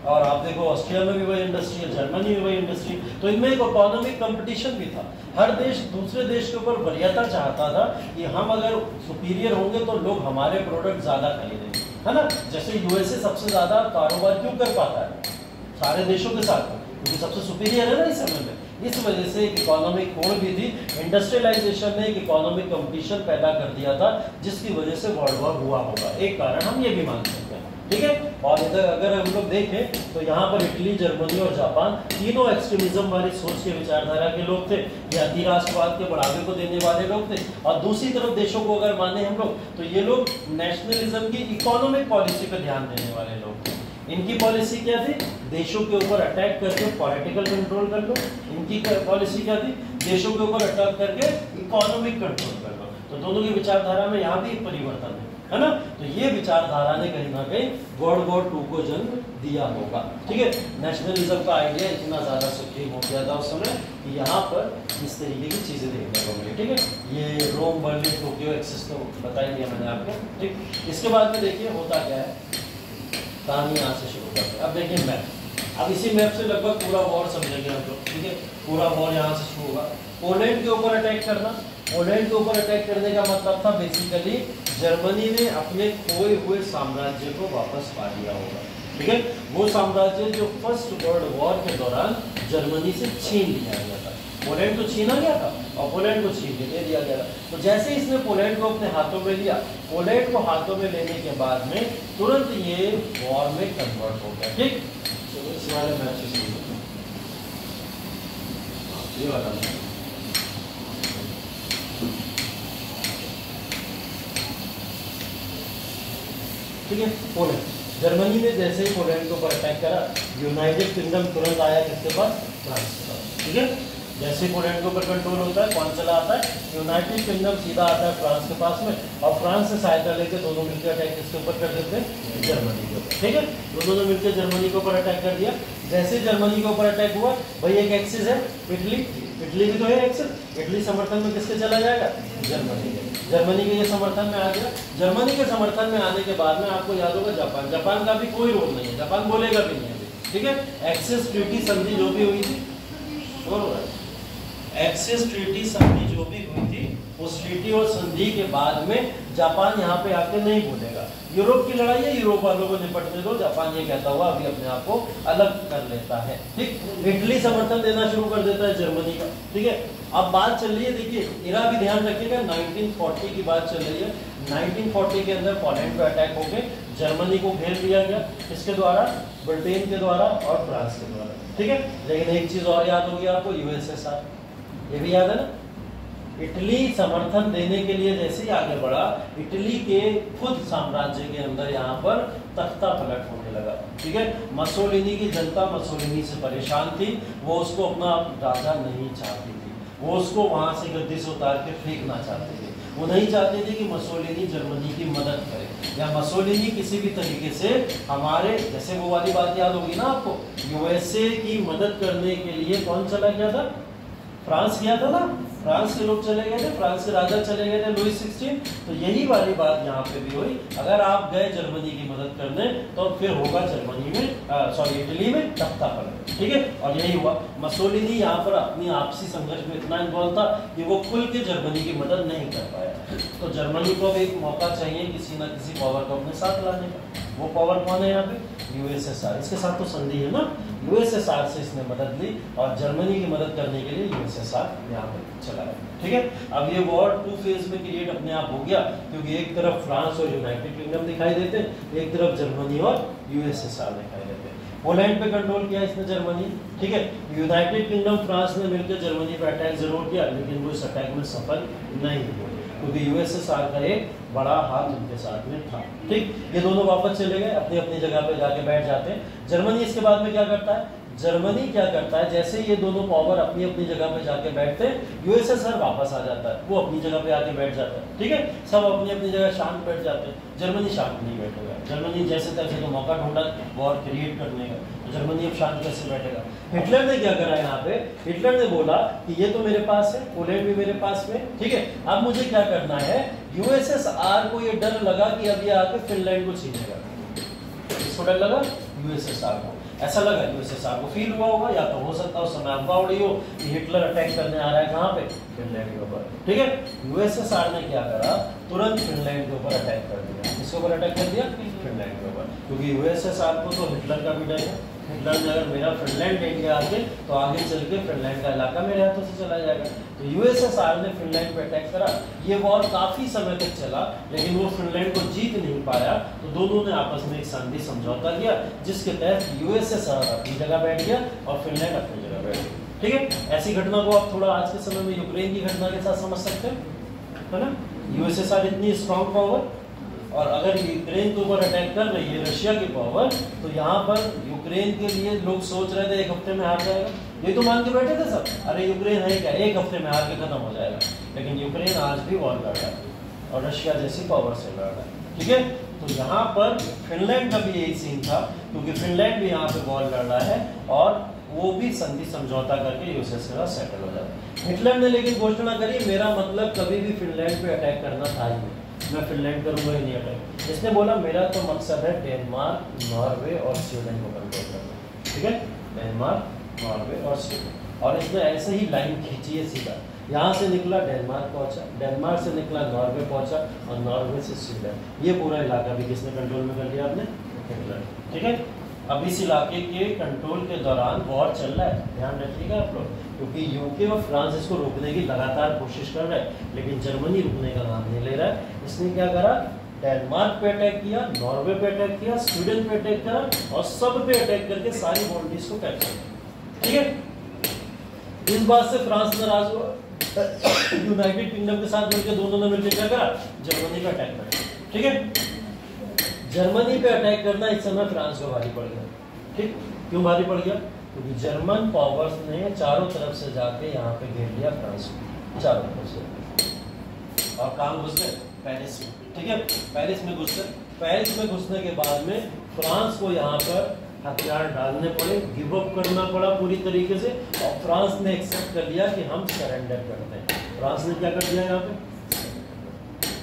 और आप देखो ऑस्ट्रिया में भी वही इंडस्ट्री है, जर्मनी में वही इंडस्ट्री। तो इनमें एक इकोनॉमिक कंपटीशन भी था। हर देश दूसरे देश के ऊपर वरीयता चाहता था कि हम अगर सुपीरियर होंगे तो लोग हमारे प्रोडक्ट ज्यादा खरीदेंगे, है ना। जैसे यूएसए सबसे ज्यादा कारोबार क्यों कर पाता है सारे देशों के साथ? क्योंकि सबसे सुपीरियर है ना इस समय में। इस वजह से एक इकोनॉमिक होड़ भी थी। इंडस्ट्रियलाइजेशन ने एक इकोनॉमिक कंपटीशन पैदा कर दिया था, जिसकी वजह से वर्ल्ड वॉर हुआ होगा। एक कारण हम ये भी मान सकते हैं, ठीक है। और इधर अगर हम लोग देखें तो यहाँ पर इटली, जर्मनी और जापान तीनों एक्सट्रीमिज्म वाली सोच के विचारधारा के लोग थे। ये अति राष्ट्रवाद के बढ़ावे को देने वाले लोग थे। और दूसरी तरफ देशों को अगर माने हम लोग, तो ये लोग नेशनलिज्म की इकोनॉमिक पॉलिसी पर ध्यान देने वाले लोग थे। इनकी पॉलिसी क्या थी? देशों के ऊपर अटैक करके पॉलिटिकल कंट्रोल कर लो। इनकी पॉलिसी क्या थी? देशों के ऊपर अटैक करके इकोनॉमिक कंट्रोल कर लो। तो दोनों की विचारधारा में यहाँ भी एक परिवर्तन है ना। तो ये विचारधारा ने कहीं ना कहीं वर्ल्ड वॉर 2 को जन्म दिया होगा, ठीक है। नेशनलिज्म का आइडिया इतना ज्यादा सुप्रीम हो गया था उस समय कि यहाँ पर इस तरीके की चीजें देखने को मिली, ठीक है। ये रोम, बर्लिन, टोक्यो एक्सिस तो बता ही दिया मैंने आपको, ठीक। इसके बाद में देखिए होता क्या है, कहानी यहाँ से शुरू करते हैं। अब देखिए मैप। अब इसी मैप से लगभग पूरा वॉर समझेंगे हम लोग, ठीक है। पूरा वॉर यहाँ से शुरू होगा। पोलैंड के ऊपर अटैक करना, पोलैंड के ऊपर अटैक करने का मतलब था बेसिकली जर्मनी ने अपने खोए हुए साम्राज्य को वापस पा लिया होगा, ठीक है। वो साम्राज्य जो फर्स्ट वर्ल्ड वॉर के दौरान जर्मनी से छीन लिया गया था। पोलैंड तो छीना गया था और पोलैंड को छीन के दे दिया गया था। तो जैसे इसने पोलैंड को अपने हाथों में लिया, पोलैंड को हाथों में लेने के बाद में तुरंत ये वॉर में कन्वर्ट हो गया, ठीक। तो इस वाले में अच्छे से ये वाला ठीक है। पोलैंड, जर्मनी ने जैसे ही पोलैंड के ऊपर अटैक करा, यूनाइटेड किंगडम तुरंत आया किसके पास? फ्रांस के पास, ठीक है। जैसे ही पोलैंड के ऊपर कंट्रोल होता है, कौन चला आता है? यूनाइटेड किंगडम सीधा आता है फ्रांस के पास में, और फ्रांस से सहायता लेकर दोनों मिलकर अटैक किसके ऊपर कर देते हैं? जर्मनी के ऊपर, ठीक है। दोनों ने मिलकर जर्मनी के ऊपर अटैक कर दिया। जैसे जर्मनी के ऊपर अटैक हुआ, भाई एक एक्सिस है इटली, इटली भी तो है एक्सिस, इटली समर्थन में किसके चला जाएगा? जर्मनी के। जर्मनी के ये समर्थन में आ गया। जर्मनी के समर्थन में आने के बाद में आपको याद होगा जापान, जापान का भी कोई रोल नहीं है, जापान बोलेगा भी नहीं है, ठीक है। एक्सेस ट्रीटी संधि जो भी हुई थी, एक्सेस ट्रीटी संधि जो भी हुई थी, उस ट्रीटी और संधि के बाद में जापान यहाँ पे आके नहीं बोलेगा। यूरोप की लड़ाई है, यूरोप वालों को निपटने दो, जापान ये कहता हुआ अभी अपने आप को अलग कर लेता है, ठीक। इटली समर्थन देना शुरू कर देता है जर्मनी का, ठीक है। अब बात चल रही है, देखिए इरा भी ध्यान रखिएगा, 1940 की बात चल रही है। 1940 के अंदर पोलैंड पे अटैक होके जर्मनी को घेर लिया गया, किसके द्वारा? ब्रिटेन के द्वारा और फ्रांस के द्वारा, ठीक है। लेकिन एक चीज और याद होगी आपको, यूएसएसआर, ये भी याद है ना। इटली समर्थन देने के लिए जैसे ही आगे बढ़ा, इटली के खुद साम्राज्य के अंदर यहाँ पर तख्ता पलट होने लगा, ठीक है। मसोलिनी की जनता मसोलिनी से परेशान थी, वो उसको अपना राजा नहीं चाहती थी, वो उसको वहां से गद्दी से उतार के फेंकना चाहते थे। वो नहीं चाहते थे कि मसोलिनी जर्मनी की मदद करे, या मसोलिनी किसी भी तरीके से हमारे, जैसे वो वाली बात याद होगी ना आपको, यूएसए की मदद करने के लिए कौन चला गया था? फ्रांस गया था ना, फ्रांस के लोग चले गए थे, फ्रांस के राजा चले गए थे लुई 16। तो यही वाली बात यहाँ पे भी हुई, अगर आप गए जर्मनी की मदद करने तो फिर होगा जर्मनी में, सॉरी इटली में तख्ता पलट, ठीक है। और यही हुआ। मसोलिनी यहाँ पर अपनी आपसी संघर्ष में इतना इन्वॉल्व था कि वो खुल के जर्मनी की मदद नहीं कर पाया। तो जर्मनी को भी एक मौका चाहिए किसी न किसी पावर को अपने साथ लाने का। वो पावर कौन है यहाँ पे? यूएसएसआर। इसके साथ तो संधि है ना, यूएसएसआर से इसने मदद ली और जर्मनी की मदद करने के लिए यूएसएसआर यहाँ पे चला गया, ठीक है। अब ये वॉर 2 फेज में क्रिएट अपने आप हो गया, क्योंकि एक तरफ फ्रांस और यूनाइटेड किंगडम दिखाई देते, एक तरफ जर्मनी और यूएसएसआर दिखाई देते। पोलैंड पे कंट्रोल किया इसने जर्मनी, ठीक है। यूनाइटेड किंगडम फ्रांस ने मिलकर जर्मनी पर अटैक जरूर किया, लेकिन वो इस अटैक में सफल नहीं हुए, क्योंकि यूएसएसआर का एक बड़ा हाथ उनके साथ में था, ठीक। ये दोनों वापस चले गए, अपनी अपनी जगह पे जाके बैठ जाते हैं। जर्मनी इसके बाद में क्या करता है? जर्मनी क्या करता है, जैसे ये दोनों पावर अपनी अपनी जगह पे जाके बैठते हैं, यूएसएसआर वापस आ जाता है, वो अपनी जगह पे आके बैठ जाता है, ठीक है। सब अपनी अपनी जगह शांत बैठ जाते हैं, जर्मनी शांत नहीं बैठेगा। जर्मनी जैसे तैसे तो मौका ढूंढा वॉर क्रिएट करने का, तो जर्मनी अब शांत कैसे बैठेगा? हिटलर ने क्या करा यहाँ पे? हिटलर ने बोला कि ये तो मेरे पास है, पोलैंड भी मेरे पास में, ठीक है। अब मुझे क्या करना है? यूएसएसआर को ये डर लगा कि अब ये आके फिनलैंड को छीनेगा। इसको डर लगा यूएसएसआर को, ऐसा लगा यूएसएसआर को फील हुआ होगा, या तो हो सकता है उस समय अफवाह उड़ी हो कि हिटलर अटैक करने आ रहा है कहाँ पे? फिनलैंड के ऊपर, ठीक है। यूएसएसआर ने क्या करा? तुरंत फिनलैंड के ऊपर अटैक कर दिया। किसके ऊपर अटैक कर दिया? फिनलैंड के ऊपर, क्योंकि यूएसएसआर को तो हिटलर का भी डर है। हिटलर ने अगर मेरा फिनलैंड ले लिया आगे, तो आगे चल के फिनलैंड का इलाका मेरे हाथों से चला जाएगा। तो यूएसएसआर ने फिनलैंड पे अटैक करा। ये वॉर काफी समय तक चला, लेकिन वो फिनलैंड को जीत नहीं पाया। तो दोनों ने आपस में एक संधि समझौता किया, जिसके तहत यूएसएसआर अपनी जगह बैठ गया और फिनलैंड अपनी जगह बैठ गया, ठीक है। ऐसी घटना को आप थोड़ा आज के समय में यूक्रेन की घटना के साथ समझ सकते हैं, है ना। यूएसएसआर इतनी स्ट्रॉन्ग पावर, और अगर यूक्रेन के ऊपर अटैक कर रही है रशिया की पावर, तो यहाँ पर यूक्रेन के लिए लोग सोच रहे थे 1 हफ्ते में हार जाएगा। ये तो मान के बैठे थे सब, अरे यूक्रेन है क्या, 1 हफ्ते में हार के खत्म हो जाएगा। लेकिन यूक्रेन आज भी वॉर लड़ रहा है और रशिया जैसी पावर से लड़ रहा है, ठीक है। तो यहाँ पर फिनलैंड का भी यही सीन था, क्योंकि फिनलैंड भी यहाँ पे वॉर लड़ रहा है और वो भी संधि समझौता करके यूएसएस के साथ सेटल हो जाता है। हिटलर ने लेकिन घोषणा करी, मेरा मतलब कभी भी फिनलैंड पे अटैक करना था ही नहीं, मैं फिनलैंड करूंगा ही नहीं अटैक। इसने बोला मेरा तो मकसद है डेनमार्क, नॉर्वे और स्वीडन को कंट्रोल करना, ठीक है। डेनमार्क, नॉर्वे और स्वीडन, और इसने ऐसे ही लाइन खींची है सीधा, यहाँ से निकला डेनमार्क पहुंचा, डेनमार्क से निकला नॉर्वे पहुंचा और नॉर्वे से स्वीडन। ये पूरा इलाका भी किसने कंट्रोल में कर लिया? आपने, हिटलर। ठीक है, अब इस इलाके के कंट्रोल के दौरान वॉर चल रहा है, ध्यान रखिएगा आप लोग, क्योंकि यूके और फ्रांस इसको रोकने की लगातार कोशिश कर रहा है, लेकिन जर्मनी रुकने का नाम नहीं ले रहा है। इसने क्या करा? डेनमार्क पे अटैक किया, नॉर्वे पे अटैक किया, स्वीडन पे अटैक करा और सब पे अटैक करके सारी बाउंड्रीज को कैप्चर किया। ठीक है, इस बात से फ्रांस नाराज हुआ, यूनाइटेड किंगडम के साथ मिलकर दोनों ने मिलकर क्या करा? जर्मनी पे अटैक करा। ठीक है, जर्मनी पे अटैक करना इस समय फ्रांस को भारी पड़ गया। ठीक, क्यों भारी पड़ गया? क्योंकि जर्मन पावर्स ने चारों तरफ से जाके यहाँ पे घेर लिया फ्रांस को, चारों तरफ से, और कहाँ घुस गए? पेरिस में। ठीक है, पेरिस में घुस गए। पेरिस में घुसने के बाद में फ्रांस को यहाँ पर हथियार डालने पड़े, गिव अप करना पड़ा पूरी तरीके से, और फ्रांस ने एक्सेप्ट कर लिया कि हम सरेंडर करते हैं। फ्रांस ने क्या कर दिया यहाँ पे?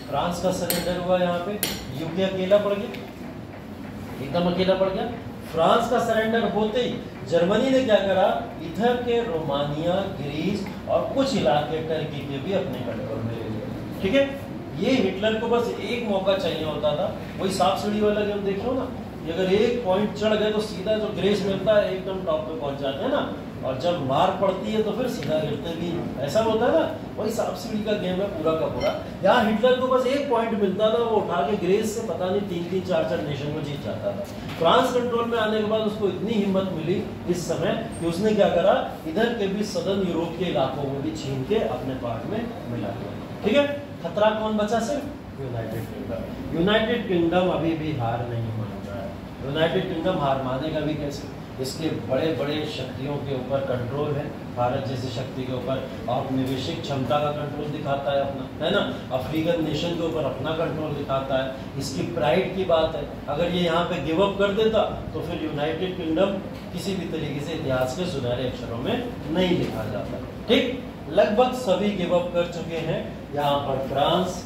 फ्रांस का सरेंडर हुआ यहाँ पे, यूके अकेला पड़ गया, एकदम अकेला पड़ गया। फ्रांस का सरेंडर होते ही जर्मनी ने क्या करा? इधर के रोमानिया, ग्रीस और कुछ इलाके टर्की के भी अपने कंट्रोल में ले लिए। ठीक है, ये हिटलर को बस एक मौका चाहिए होता था, वही सांप सीढ़ी वाला गेम देख लो ना, अगर एक पॉइंट चढ़ गए तो सीधा जो ग्रेस मिलता है एकदम टॉप पे पहुंच जाते हैं ना, और जब मार पड़ती है तो फिर सीधा गिरते भी, ऐसा होता है ना, वही सांप सीढ़ी का गेम है पूरा का पूरा। यहाँ हिटलर को बस एक पॉइंट मिलता था, वो उठा के ग्रेस से पता नहीं 3-3, 4-4 नेशन को जीत जाता था। फ्रांस कंट्रोल में आने के बाद उसको इतनी हिम्मत मिली इस समय कि उसने क्या करा? इधर के भी सदर्न यूरोप के इलाकों को भी छीन के अपने पार्ट में मिला दिया। ठीक है, खतरा कौन बचा? सिर्फ यूनाइटेड किंगडम। यूनाइटेड किंगडम अभी भी हार नहीं मान रहा है। यूनाइटेड किंगडम हार मानेगा भी कैसे? इसके बड़े बड़े शक्तियों के ऊपर कंट्रोल है, भारत जैसी शक्ति के ऊपर, औपनिवेशिक क्षमता का कंट्रोल दिखाता है अपना, है ना, अफ्रीकन नेशन के ऊपर अपना कंट्रोल दिखाता है, इसकी प्राइड की बात है। अगर ये यहाँ पे गिव अप कर देता तो फिर यूनाइटेड किंगडम किसी भी तरीके से इतिहास के सुनहरे अक्षरों में नहीं लिखा जाता। ठीक, लगभग सभी गिव अप कर चुके हैं। यहाँ पर फ्रांस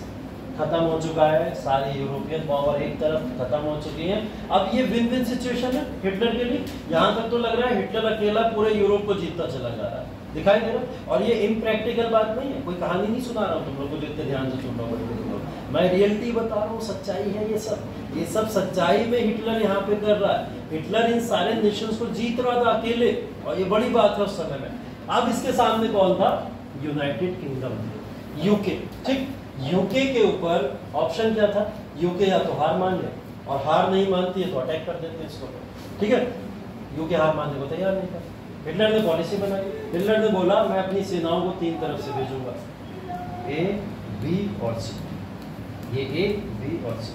खत्म हो चुका है, सारी यूरोपियन पावर एक तरफ खत्म हो चुकी है। अब ये विन विन सिचुएशन है हिटलर के लिए। यहाँ तक तो लग रहा है हिटलर अकेला पूरे यूरोप को जीतता चला जा रहा है, दिखाई दे रहा। और ये इम्प्रैक्टिकल बात नहीं है, कोई कहानी नहीं सुना रहा हूँ तुम लोग को, जितने ध्यान से सुन रहा हूँ, मैं रियलिटी बता रहा हूँ, सच्चाई है ये सब सच्चाई में हिटलर यहाँ पे कर रहा है। हिटलर इन सारे नेशंस को जीत रहा था अकेले, और ये बड़ी बात है उस समय में। अब इसके सामने कौन था? United kingdom, UK. ठीक, यूके के ऊपर ऑप्शन क्या था? यूके या तो हार मान ले, और हार नहीं मानती है तो अटैक कर देते इसको। ठीक है, यूके हार मानने को तैयार नहीं था। हिटलर ने पॉलिसी बनाई, हिटलर ने बोला मैं अपनी सेनाओं को 3 तरफ से भेजूंगा, ए, बी और सी। ये ए, बी और सी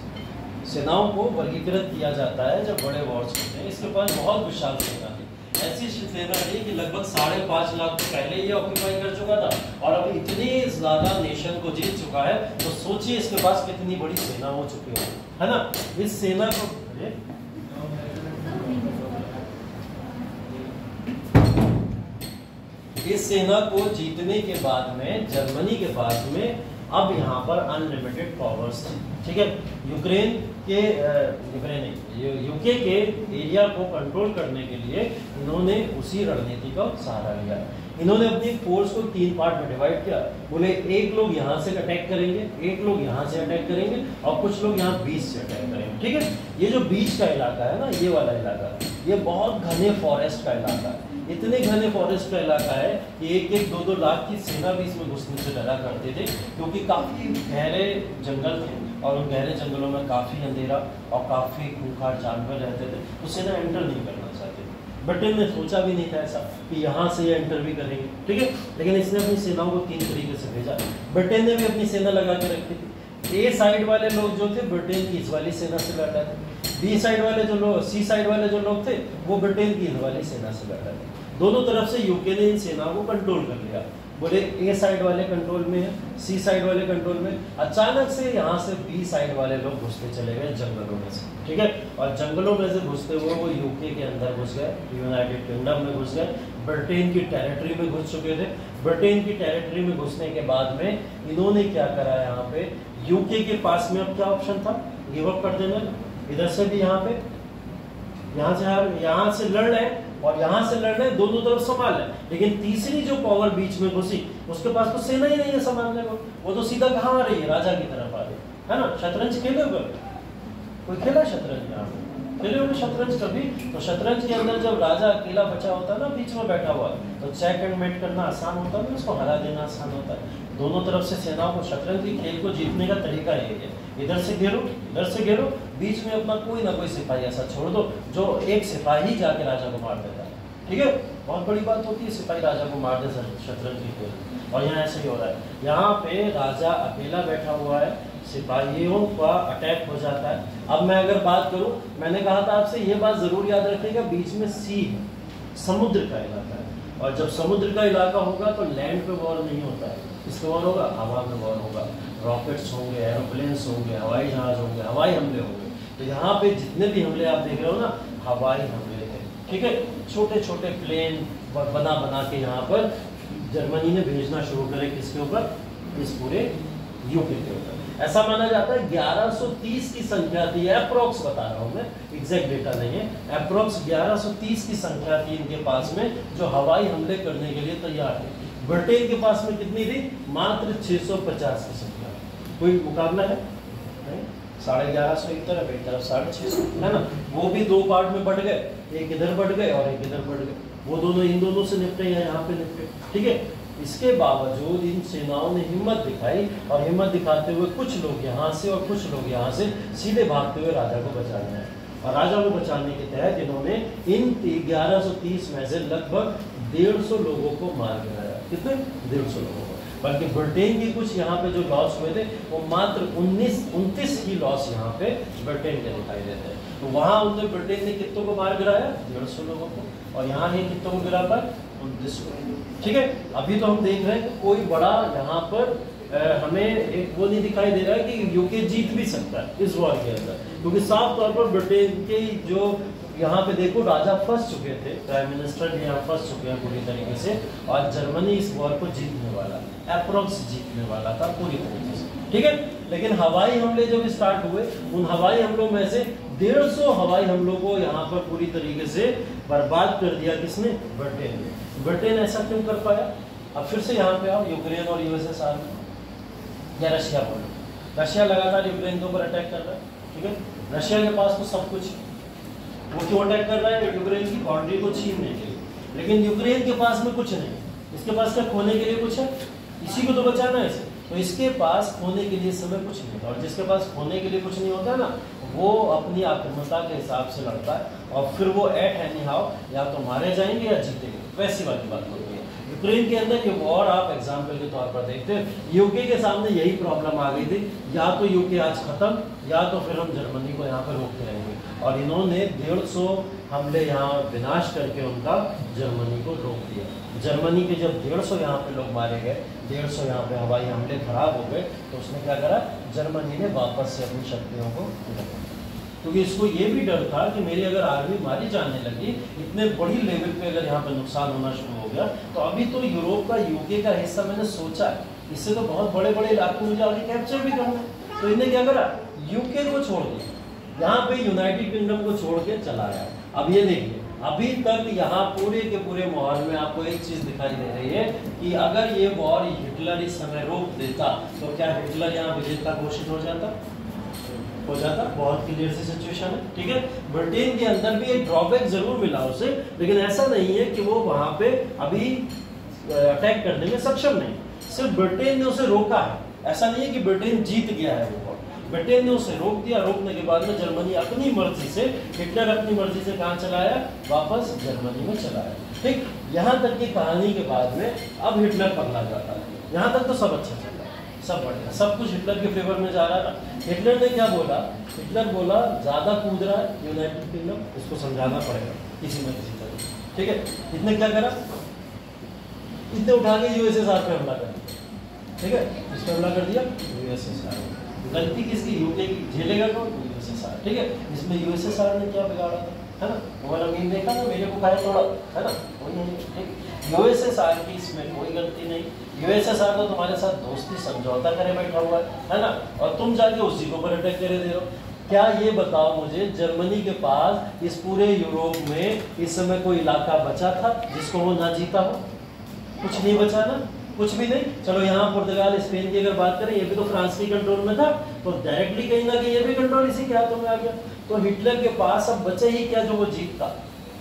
सेनाओं को वर्गीकृत किया जाता है जब बड़े वॉर्स होते हैं। इसके पास बहुत विशाल सेना थी, ऐसी सेना थी कि लगभग 5.5 लाख तो पहले ही ऑक्यूपाई कर चुका था, और अभी इतनी ज्यादा नेशन को जीत चुका है, तो सोचिए इसके पास कितनी बड़ी सेना हो चुकी है ना। इस सेना को इस सेना को जीतने के बाद में जर्मनी के पास में अब यहाँ पर अनलिमिटेड पावर्स थी। ठीक है, यूके के एरिया को कंट्रोल करने के लिए इन्होंने उसी रणनीति का सहारा लिया। इन्होंने अपनी फोर्स को 3 पार्ट में डिवाइड किया। बोले एक लोग यहाँ से अटैक करेंगे, एक लोग यहाँ से अटैक करेंगे, और कुछ लोग यहाँ बीच से अटैक करेंगे। ठीक है, ये जो बीच का इलाका है ना, ये वाला इलाका, ये बहुत घने फॉरेस्ट का इलाका है। इतने घने फॉरेस्ट का इलाका है कि 1-1, 2-2 लाख की सेना भी इसमें घुसने से डरा करते थे, क्योंकि काफी गहरे जंगल थे, और उन गहरे जंगलों में काफी अंधेरा और काफी खूंखार जानवर रहते थे, तो सेना एंटर नहीं करना चाहते। ब्रिटेन ने सोचा भी नहीं था ऐसा कि यहाँ से ये एंटर भी करेंगे। ठीक है, लेकिन इसने अपनी सेनाओं को 3 तरीके से भेजा। ब्रिटेन ने भी अपनी सेना लगा के रखी थी। ए साइड वाले लोग जो थे ब्रिटेन की इस वाली सेना से लड़ रहे थे, बी साइड वाले जो लोग, सी साइड वाले जो लोग थे वो ब्रिटेन की इन वाली सेना से लड़ रहे थे। दोनों तरफ से यूके ने इन सेनाओं को कंट्रोल कर लिया। बोले ए साइड वाले कंट्रोल में है, सी साइड वाले कंट्रोल में। अचानक से यहाँ से बी साइड वाले लोग घुसते चले गए जंगलों में से। ठीक है, और जंगलों में से घुसते हुए वो यूके के अंदर घुस गए, यूनाइटेड किंगडम में घुस गए, ब्रिटेन की टेरिटरी में घुस चुके थे। ब्रिटेन की टेरिटरी में घुसने के बाद में इन्होंने क्या करा, यहाँ पे यूके के पास में अब क्या ऑप्शन था? गिव अप कर देना। इधर से भी यहाँ से लड़ रहे, और यहाँ से लड़ना है, दोनों तरफ संभाल है, लेकिन तीसरी जो पावर बीच में घुसी उसके पास तो सेना ही नहीं है संभालने को, वो तो सीधा कहाँ आ रही है, राजा की तरफ आ रही है ना। शतरंज खेले हो कोई खेला शतरंज यहाँ पे? खेले हो शतरंज कभी? तो शतरंज के अंदर जब राजा अकेला बचा होता है ना बीच में बैठा हुआ, तो चेक एंड मेट करना आसान होता है, उसको हरा देना आसान होता है। दोनों तरफ से सेनाओं को, शतरंज की खेल को जीतने का तरीका यही है, इधर से घेरो, इधर से घेरो, बीच में अपना कोई ना कोई सिपाही ऐसा छोड़ दो जो एक सिपाही जाके राजा को मार देता है। ठीक है, बहुत बड़ी बात होती है सिपाही राजा को मार दे शतरंज की खेल। और यहाँ ऐसे ही हो रहा है, यहाँ पे राजा अकेला बैठा हुआ है, सिपाहियों का अटैक हो जाता है। अब मैं अगर बात करूं, मैंने कहा था आपसे ये बात जरूर याद रखिएगा, बीच में सी है, समुद्र का इलाका है, और जब समुद्र का इलाका होगा तो लैंड पे वॉर नहीं होता है, इसके वॉर होगा हवा में वॉर होगा, रॉकेट्स होंगे, एरोप्लेन्स होंगे, हवाई जहाज होंगे, हवाई हमले होंगे। तो यहाँ पे जितने भी हमले आप देख रहे हो ना, हवाई हमले थे। ठीक है, छोटे छोटे प्लेन बना बना के यहाँ पर जर्मनी ने भेजना शुरू करे, किसके ऊपर? इस पूरे यूके के ऊपर। ऐसा माना जाता है 1130 की संख्या थी, अप्रोक्स बता रहा हूँ मैं, एग्जैक्ट डेटा नहीं है, अप्रोक्स 1130 की संख्या थी इनके पास में जो हवाई हमले करने के लिए तैयार थे। ब्रिटेन के पास में कितनी थी? मात्र 650 की संख्या। कोई मुकाबला है? नहीं। 1150 एक तरफ 650 है ना, वो भी दो पार्ट में बढ़ गए, एक इधर बढ़ गए और एक इधर बढ़ गए, वो दोनों इन दोनों से निपटे या यहाँ पे निपटे। ठीक है, इसके बावजूद इन सेनाओं ने हिम्मत दिखाई, और हिम्मत दिखाते हुए कुछ लोग यहाँ से और कुछ लोग यहाँ से सीधे भागते हुए राजा को बचाने आए। और राजा को बचाने के तहत इन्होंने इन 1130 में से लगभग 150 लोगों को मार गिराया। कितने? 150 लोगों को। बल्कि ब्रिटेन की कुछ यहाँ पे जो लॉस हुए थे वो मात्र 29 ही लॉस यहाँ पे ब्रिटेन के दिखाई देते हैं। तो वहाँ उन्होंने ब्रिटेन ने कितनों को मार गिराया? 150 लोगों को। और यहाँ ने कितनों को गिरा पाए? 29 को। ठीक है, अभी तो हम देख रहे हैं कि कोई बड़ा यहाँ पर हमें एक वो नहीं दिखाई दे रहा है कि यूके जीत भी सकता है इस वॉर के अंदर, क्योंकि साफ तौर पर ब्रिटेन के जो यहाँ पे देखो राजा फंस चुके थे, प्राइम मिनिस्टर यहाँ फंस चुके हैं पूरी तरीके से, और जर्मनी इस वॉर को जीतने वाला, अप्रोक्स जीतने वाला था पूरी तरीके से। ठीक है, लेकिन हवाई हमले जब स्टार्ट हुए, उन हवाई हमलों में से 150 हवाई हमलों को यहाँ पर पूरी तरीके से बर्बाद कर दिया किसने? ब्रिटेन ने। ब्रिटेन ऐसा क्यों कर पाया? अब फिर से यहाँ पे आओ, यूक्रेन और यूएसएसआर या रशिया बोलो, रशिया लगातार यूक्रेन के ऊपर अटैक कर रहा है। ठीक है, रशिया के पास तो सब कुछ, वो क्यों अटैक कर रहा है? यूक्रेन की बाउंड्री को छीनने के लिए। लेकिन यूक्रेन के पास में कुछ नहीं, इसके पास क्या खोने के लिए कुछ है? इसी को तो बचाना है इसे, तो इसके पास खोने के लिए समय कुछ नहीं होता। और जिसके पास खोने के लिए कुछ नहीं होता ना, वो अपनी आक्रमणता के हिसाब से लड़ता है, और फिर वो एट एनी हाउ या तो मारे जाएंगे या जीतेंगे, वैसी वाली बात होती है। यूक्रेन के अंदर ये वॉर आप एग्जाम्पल के तौर पर देखते हैं, यूके के सामने यही प्रॉब्लम आ गई थी, या तो यूके आज खत्म, या तो फिर हम जर्मनी को यहाँ पर रोकते रहेंगे। और इन्होंने 150 हमले यहाँ विनाश करके उनका जर्मनी को रोक दिया। जर्मनी के जब 150 यहाँ पे लोग मारे गए, 150 यहाँ पे हवाई हमले खराब हो गए, तो उसने क्या करा? जर्मनी ने वापस से अपनी शक्तियों को रखा, क्योंकि इसको ये भी डर था कि मेरी अगर आर्मी मारी जाने लगी, इतने बड़ी लेवल पे अगर यहाँ पर नुकसान होना शुरू हो गया, तो अभी तो यूरोप का, यूके का हिस्सा मैंने सोचा है, इससे तो बहुत बड़े बड़े इलाके मुझे आगे कैप्चर भी करना। तो इन्हें क्या करा? यूके को छोड़ दिया, यहाँ पे यूनाइटेड किंगडम को छोड़ के चला आया। अब ये देखिए, अभी तक यहाँ पूरे के पूरे माहौल में आपको एक चीज दिखाई दे रही है कि अगर ये वॉर हिटलर इस समय रोक देता, तो क्या हिटलर यहाँ विजेता घोषित हो जाता? बहुत क्लियर सी सिचुएशन है। ठीक है, ब्रिटेन के अंदर भी एक ड्रॉबैक जरूर मिला उसे, लेकिन ऐसा नहीं है कि वो वहां पे अभी अटैक करने में सक्षम नहीं, सिर्फ ब्रिटेन ने उसे रोका है। ऐसा नहीं है कि ब्रिटेन जीत गया है, वो ब्रिटेन ने उसे रोक दिया। रोकने के बाद में जर्मनी अपनी मर्जी से, हिटलर अपनी मर्जी से कहाँ चला आया? वापस जर्मनी में चला आया। ठीक, यहाँ तक की कहानी के बाद में अब हिटलर पगला जाता है। यहाँ तक तो सब अच्छा चल रहा है, सब बढ़िया, सब कुछ हिटलर के फेवर में जा रहा है। हिटलर ने क्या बोला? हिटलर बोला ज्यादा कूद रहा है यूनाइटेड किंगडम, इसको समझाना पड़ेगा किसी न किसी तरह। ठीक है, इसने क्या करा? इसने उठा के यूएसएसआर पे हमला कर दिया। ठीक है, इस पर हमला कर दिया यूएसएसआर। गलती किसकी? यूके की। झेलेगा कौन? यूएसएसआर। ठीक है, इसमें यूएसएसआर ने क्या बिगाड़ा था, है ना? वो अमीन देखा ना, मेरे को खाया थोड़ा, है ना? वही है। यूएसएसआर की इसमें कोई गलती नहीं। यूएसएसआर तो तुम्हारे साथ दोस्ती समझौता करे बैठा हुआ है ना? और तुम जाके उसी को पर अटैक करे दे रहे हो। क्या ये बताओ मुझे, जर्मनी के पास इस पूरे यूरोप में इस समय कोई इलाका बचा था जिसको वो ना जीता हो? कुछ नहीं बचा ना, कुछ भी नहीं। चलो यहाँ पुर्तगाल स्पेन की अगर बात करें, ये भी तो फ्रांस के कंट्रोल में था, तो डायरेक्टली कहीं ना कहीं ये भी कंट्रोल इसी के हाथों में आ गया। तो हिटलर के पास अब बचे ही क्या जो वो जीतता?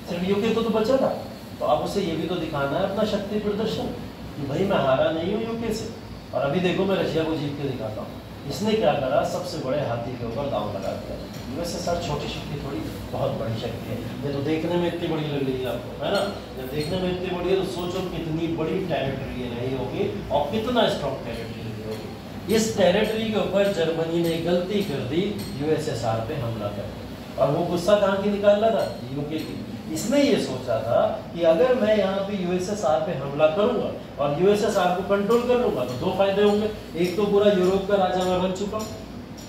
सिर्फ यूके तो बचा था। तो अब उसे ये भी तो दिखाना है अपना शक्ति प्रदर्शन कि भाई मैं हारा नहीं हूँ यूके से, और अभी देखो मैं रशिया को जीत के दिखाता हूँ। इसने क्या करा, सबसे बड़े हाथी के ऊपर दांव लगा दिया। यूएसएसआर छोटी शक्ति थोड़ी, बहुत बड़ी शक्ति है। ये तो देखने में इतनी बड़ी लग रही है आपको, है ना? जब देखने में इतनी बड़ी है तो सोचो कितनी बड़ी टेरिटरी रही होगी और कितना स्ट्रॉन्ग टेरिटरी रही होगी। इस टेरिटरी के ऊपर जर्मनी ने गलती कर दी, यूएसएसआर पे हमला कर, और वो गुस्सा कहाँ की निकाल रहा था? यूके की। इसने ये सोचा था कि अगर मैं यहाँ पे यूएसएसआर पे हमला करूंगा और यूएसएसआर को कंट्रोल कर लूंगा तो दो फायदे होंगे। एक तो पूरा यूरोप का राजा मैं बन चुका हूँ,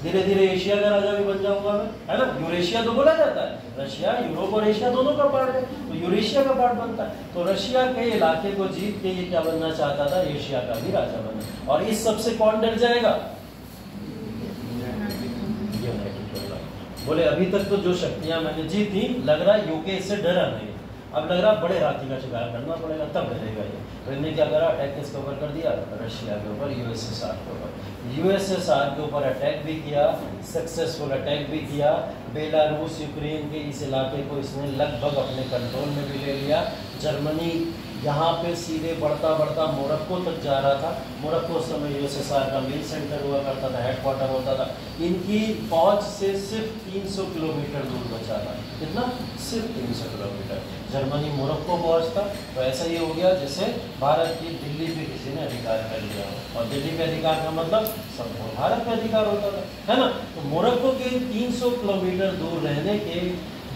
धीरे धीरे एशिया का राजा भी बन जाऊंगा मैं, है ना? यूरेशिया तो बोला जाता है, रशिया यूरोप और एशिया दोनों का पार्ट है, तो यूरेशिया का पार्ट बनता है। तो रशिया के इलाके को जीत के ये क्या बनना चाहता था? एशिया का भी राजा बनना। और इस सबसे कौन डर जाएगा? बोले अभी तक तो जो शक्तियां मैंने जीती, लग रहा है यूके इससे डरा नहीं, अब लग रहा बड़े हाथी का शिकार करना पड़ेगा, तब डरेगा ये। तो इन्होंने क्या करा? अटैक किसके ऊपर कर दिया? रशिया के ऊपर, यूएसएसआर के ऊपर। यूएसएसआर के ऊपर अटैक भी किया, सक्सेसफुल अटैक भी किया। बेलारूस यूक्रेन के इस इलाके को इसने लगभग अपने कंट्रोल में भी ले लिया। जर्मनी यहाँ पे सीधे बढ़ता बढ़ता मोरक्को तक जा रहा था। मोरक्को उस समय यूएसएसआर का मेन सेंटर हुआ करता था, हेडक्वार्टर होता था। इनकी फौज से सिर्फ 300 किलोमीटर दूर बचा था। कितना? सिर्फ 300 किलोमीटर। जर्मनी मोरक्को पहुंचता तो ऐसा ही हो गया जैसे भारत की दिल्ली पे किसी ने अधिकार कर लिया हो, और दिल्ली पे अधिकार का मतलब सब भारत पे अधिकार होता था, है ना? तो मोरक्को के 300 किलोमीटर दूर रहने के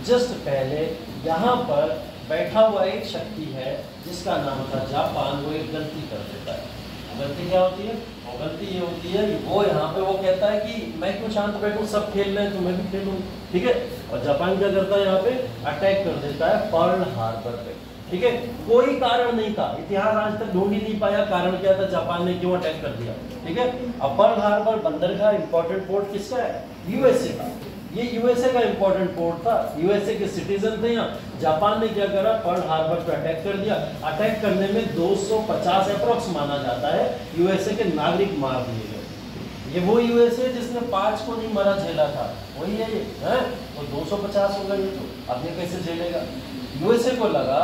जस्ट पहले यहाँ पर बैठा हुआ एक शक्ति है जिसका नाम था जापान। वो एक गलती कर देता है। गलती क्या होती है? वो गलती ये होती है कि वो यहाँ पे वो कहता है कि मैं क्यों शांत बैठूं, सब खेल रहे हैं तो मैं भी खेलूं, ठीक है? और जापान क्या करता है? यहाँ पे अटैक कर देता है पर्ल हार्बर पे, ठीक है? कोई कारण नहीं था, इतिहास आज तक ढूंढ ही नहीं पाया कारण क्या था, जापान ने क्यों अटैक कर दिया, ठीक है? अब पर्ल हार्बर बंदरगाह इंपॉर्टेंट पोर्ट किसका है? यूएसए का। ये यूएसए का इंपॉर्टेंट पोर्ट था, यूएसए के सिटीजन थे यहाँ। जापान ने क्या करा? पर्ल हार्बर पे अटैक कर दिया। अटैक करने में 250 अप्रॉक्स माना जाता है यूएसए के नागरिक मार दिए गए। ये वो यूएसए जिसने 5 को नहीं मरा झेला था, वही है ये, है? तो 250 हो गए, तो अब ये कैसे झेलेगा? यूएसए को लगा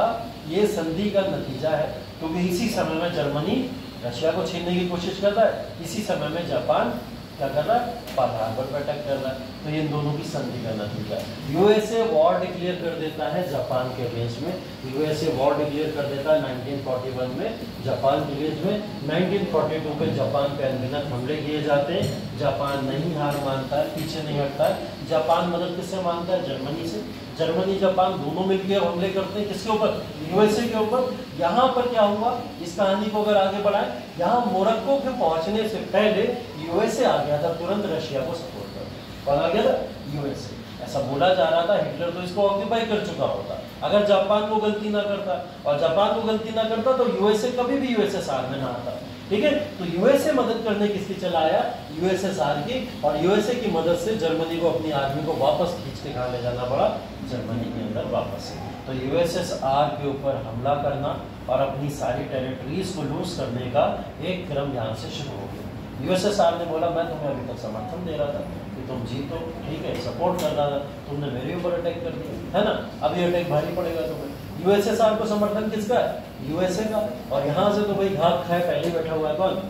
ये संधि का नतीजा है, क्योंकि इसी समय में जर्मनी रशिया को छीनने की कोशिश कर रहा है, इसी समय में जापान क्या कर रहा है? पर्ल हार्बर पर अटैक कर रहा है। तो ये दोनों की संधि का नतीजा है। यूएसए वॉर डिक्लेयर कर देता है जापान के अगेंस्ट में। यूएसए वॉर डिक्लेयर कर देता है 1941 में जापान के अगेंस्ट में। 1942 में जापान पे अनगिनत हमले किए जाते हैं। जापान नहीं हार मानता है, पीछे नहीं हटता है। जापान मदद किससे मांगता है? जर्मनी से। जर्मनी जापान दोनों मिलकर हमले करते हैं किसके ऊपर? यूएसए के ऊपर। यहाँ पर क्या हुआ, इस कहानी को अगर आगे बढ़ाएं, यहाँ मोरक्को के पहुंचने से पहले यूएसए आ गया था तुरंत रशिया को सपोर्ट करने। कौन आ गया था? यूएसए। ऐसा बोला जा रहा था हिटलर तो इसको ऑक्यूपाई कर चुका होता अगर जापान को गलती ना करता, और जापान को गलती ना करता तो यूएसए कभी भी यूएसएसआर में ना आता, ठीक है? तो यूएसए मदद करने किसकी चला आया? यूएसएसआर की। और यूएसए की मदद से जर्मनी को अपनी आर्मी को वापस खींच के कहाँ ले जाना पड़ा? जर्मनी के अंदर वापस। तो यूएसएसआर के ऊपर हमला करना और अपनी सारी टेरिटरीज को लूज करने का एक क्रम यहाँ से शुरू हो गया। यूएसएसआर ने बोला मैं तुम्हें अभी तक समर्थन दे रहा था कि तुम जीतो, ठीक है, सपोर्ट कर रहा था, तुमने मेरे ऊपर अटैक कर दिया, है ना? अभी अटैक भारी पड़ेगा तुम्हें। यूएसएसआर को समर्थन किसका है? यूएसए का। और यहाँ से तो भाई घात खाए पहले बैठा हुआ है कौन?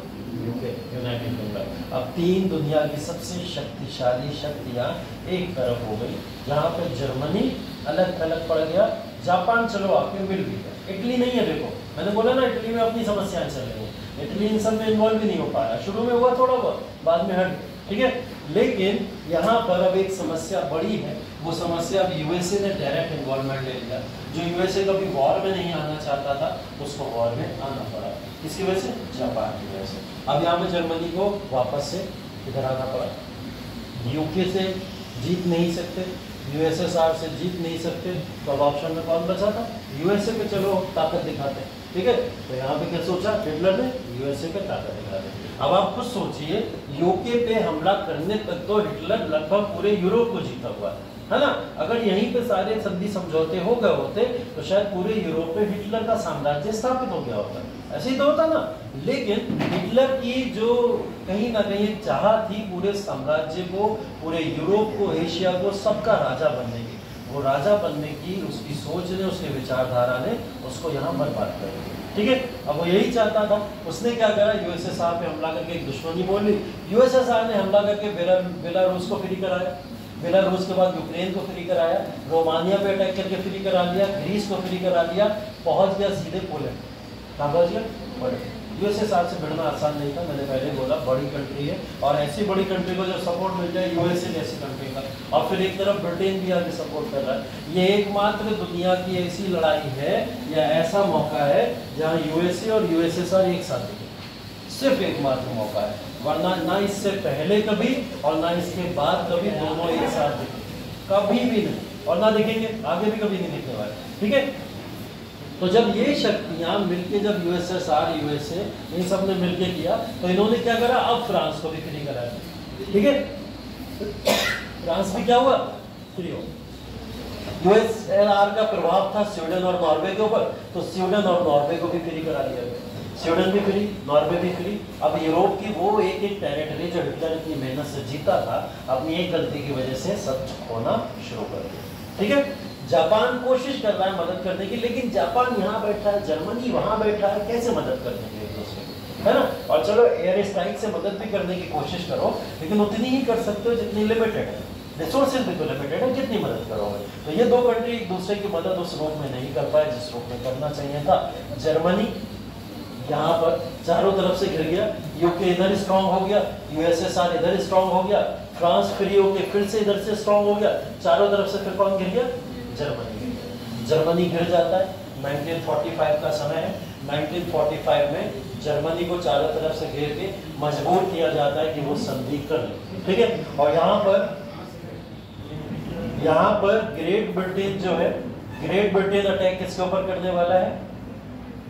UK, United kingdom. अब 3 दुनिया की सबसे शक्तिशाली शक्तियाँ एक तरफ हो गई, जहाँ पे जर्मनी अलग थलग पड़ गया, जापान चलो आके मिल भी गया। इटली नहीं है, देखो मैंने बोला ना इटली में अपनी समस्याएं चल रही हैं, इटली इन सब में इन्वॉल्व भी नहीं हो पाया, शुरू में हुआ थोड़ा बहुत, बाद में हट, ठीक है? लेकिन यहाँ पर अब एक समस्या बड़ी है, वो समस्या अब यूएसए ने डायरेक्ट इन्वॉल्वमेंट ले लिया। जो यूएसए कभी वॉर में नहीं आना चाहता था उसको वॉर में आना पड़ा। किसकी वजह से? जापान की वजह से। अब यहाँ पे जर्मनी को वापस से इधर आना पड़ा। यूके से जीत नहीं सकते, यूएसएसआर से जीत नहीं सकते, तो अब ऑप्शन में कौन बचा था? यूएसए पे चलो ताकत दिखाते हैं, ठीक है। तो यहाँ पे क्या सोचा हिटलर ने, यूएसए पे ताकत दिखा दी। अब आप खुद सोचिए, यूके पे हमला करने तक तो हिटलर लगभग पूरे यूरोप को जीता हुआ है ना। अगर यहीं पे सारे संधि समझौते हो गए होते तो शायद पूरे यूरोप में हिटलर का साम्राज्य स्थापित हो गया होता, ऐसे ही तो होता ना। लेकिन हिटलर की जो कहीं ना कहीं चाह थी पूरे साम्राज्य को, पूरे यूरोप को, एशिया को, सबका राजा बनने की, वो राजा बनने की उसकी सोच ने, उसके विचारधारा ने उसको यहाँ बर्बाद कर दिया। ठीक है, अब वो यही चाहता था। उसने क्या करा, यूएसएसआर पे हमला करके एक दुश्मनी बोल ली। यूएसएसआर ने हमला करके बेलारूस को फ्री कराया, बेलारूस के बाद यूक्रेन को फ्री कराया, रोमानिया पे अटैक करके फ्री करा लिया, ग्रीस को फ्री करा लिया, पहुंच गया सीधे पोलैंड। कहाँ पहुंच गया? पोलैंड। यूएसएसआर से भिड़ना आसान नहीं था, मैंने पहले बोला बड़ी कंट्री है, और ऐसी बड़ी कंट्री को जब सपोर्ट मिल जाए यूएसए जैसी कंट्री का, और फिर एक तरफ ब्रिटेन भी आके सपोर्ट कर रहा है, ये एकमात्र दुनिया की ऐसी लड़ाई है या ऐसा मौका है जहाँ यूएसए और यूएसएसआर एक साथ दिखे, सिर्फ एकमात्र मौका है। वरना ना इससे पहले कभी और ना इसके बाद कभी दोनों एक साथ दिखे, कभी भी नहीं, और ना दिखेंगे, आगे भी कभी नहीं दिखने वाले। ठीक है, तो जब ये शक्तियां मिलके, जब यूएसएसआर, यूएसए, इन सब ने मिलके किया, तो इन्होंने क्या करा, अब फ्रांस को भी फ्री कराया। ठीक है, फ्रांस भी क्या हुआ, फ्री हो। यूएसएसआर का प्रभाव था स्वीडन और नॉर्वे के ऊपर, तो स्वीडन और नॉर्वे को भी फ्री करा दिया गया। स्वीडन भी फ्री, नॉर्वे भी फ्री। अब यूरोप की वो एक एक टेरिटरी जो हिटलर इतनी मेहनत से जीता था, अपनी एक गलती की वजह से सब होना शुरू कर दिया। ठीक है, जापान कोशिश कर रहा है मदद करने की, लेकिन जापान यहाँ बैठा है, जर्मनी वहां बैठा है, कैसे मदद करने की एक दूसरे को, है ना। और चलो एयर स्ट्राइक से मदद भी करने की कोशिश करो, लेकिन उतनी ही कर सकते हो जितनी लिमिटेड है, रिसोर्सेज भी तो लिमिटेड है, कितनी मदद करोगे। तो ये दो कंट्री एक दूसरे की मदद उस रूप में नहीं कर पाए जिस रूप में करना चाहिए था। जर्मनी यहाँ पर चारों तरफ से घिर गया, यूके इधर स्ट्रांग हो गया, यूएसएसआर इधर स्ट्रांग हो गया, फ्रांस फ्री होके फिर से इधर से स्ट्रांग हो गया, चारों तरफ से फिर कौन घिर गया, जर्मनी घिर गया। जर्मनी घिर जाता है, 1945 का समय है। 1945 में जर्मनी को चारों तरफ से घेर के मजबूर किया जाता है कि वो संधि कर ले। ठीक है, और यहाँ पर ग्रेट ब्रिटेन जो है, ग्रेट ब्रिटेन अटैक किसके ऊपर करने वाला है,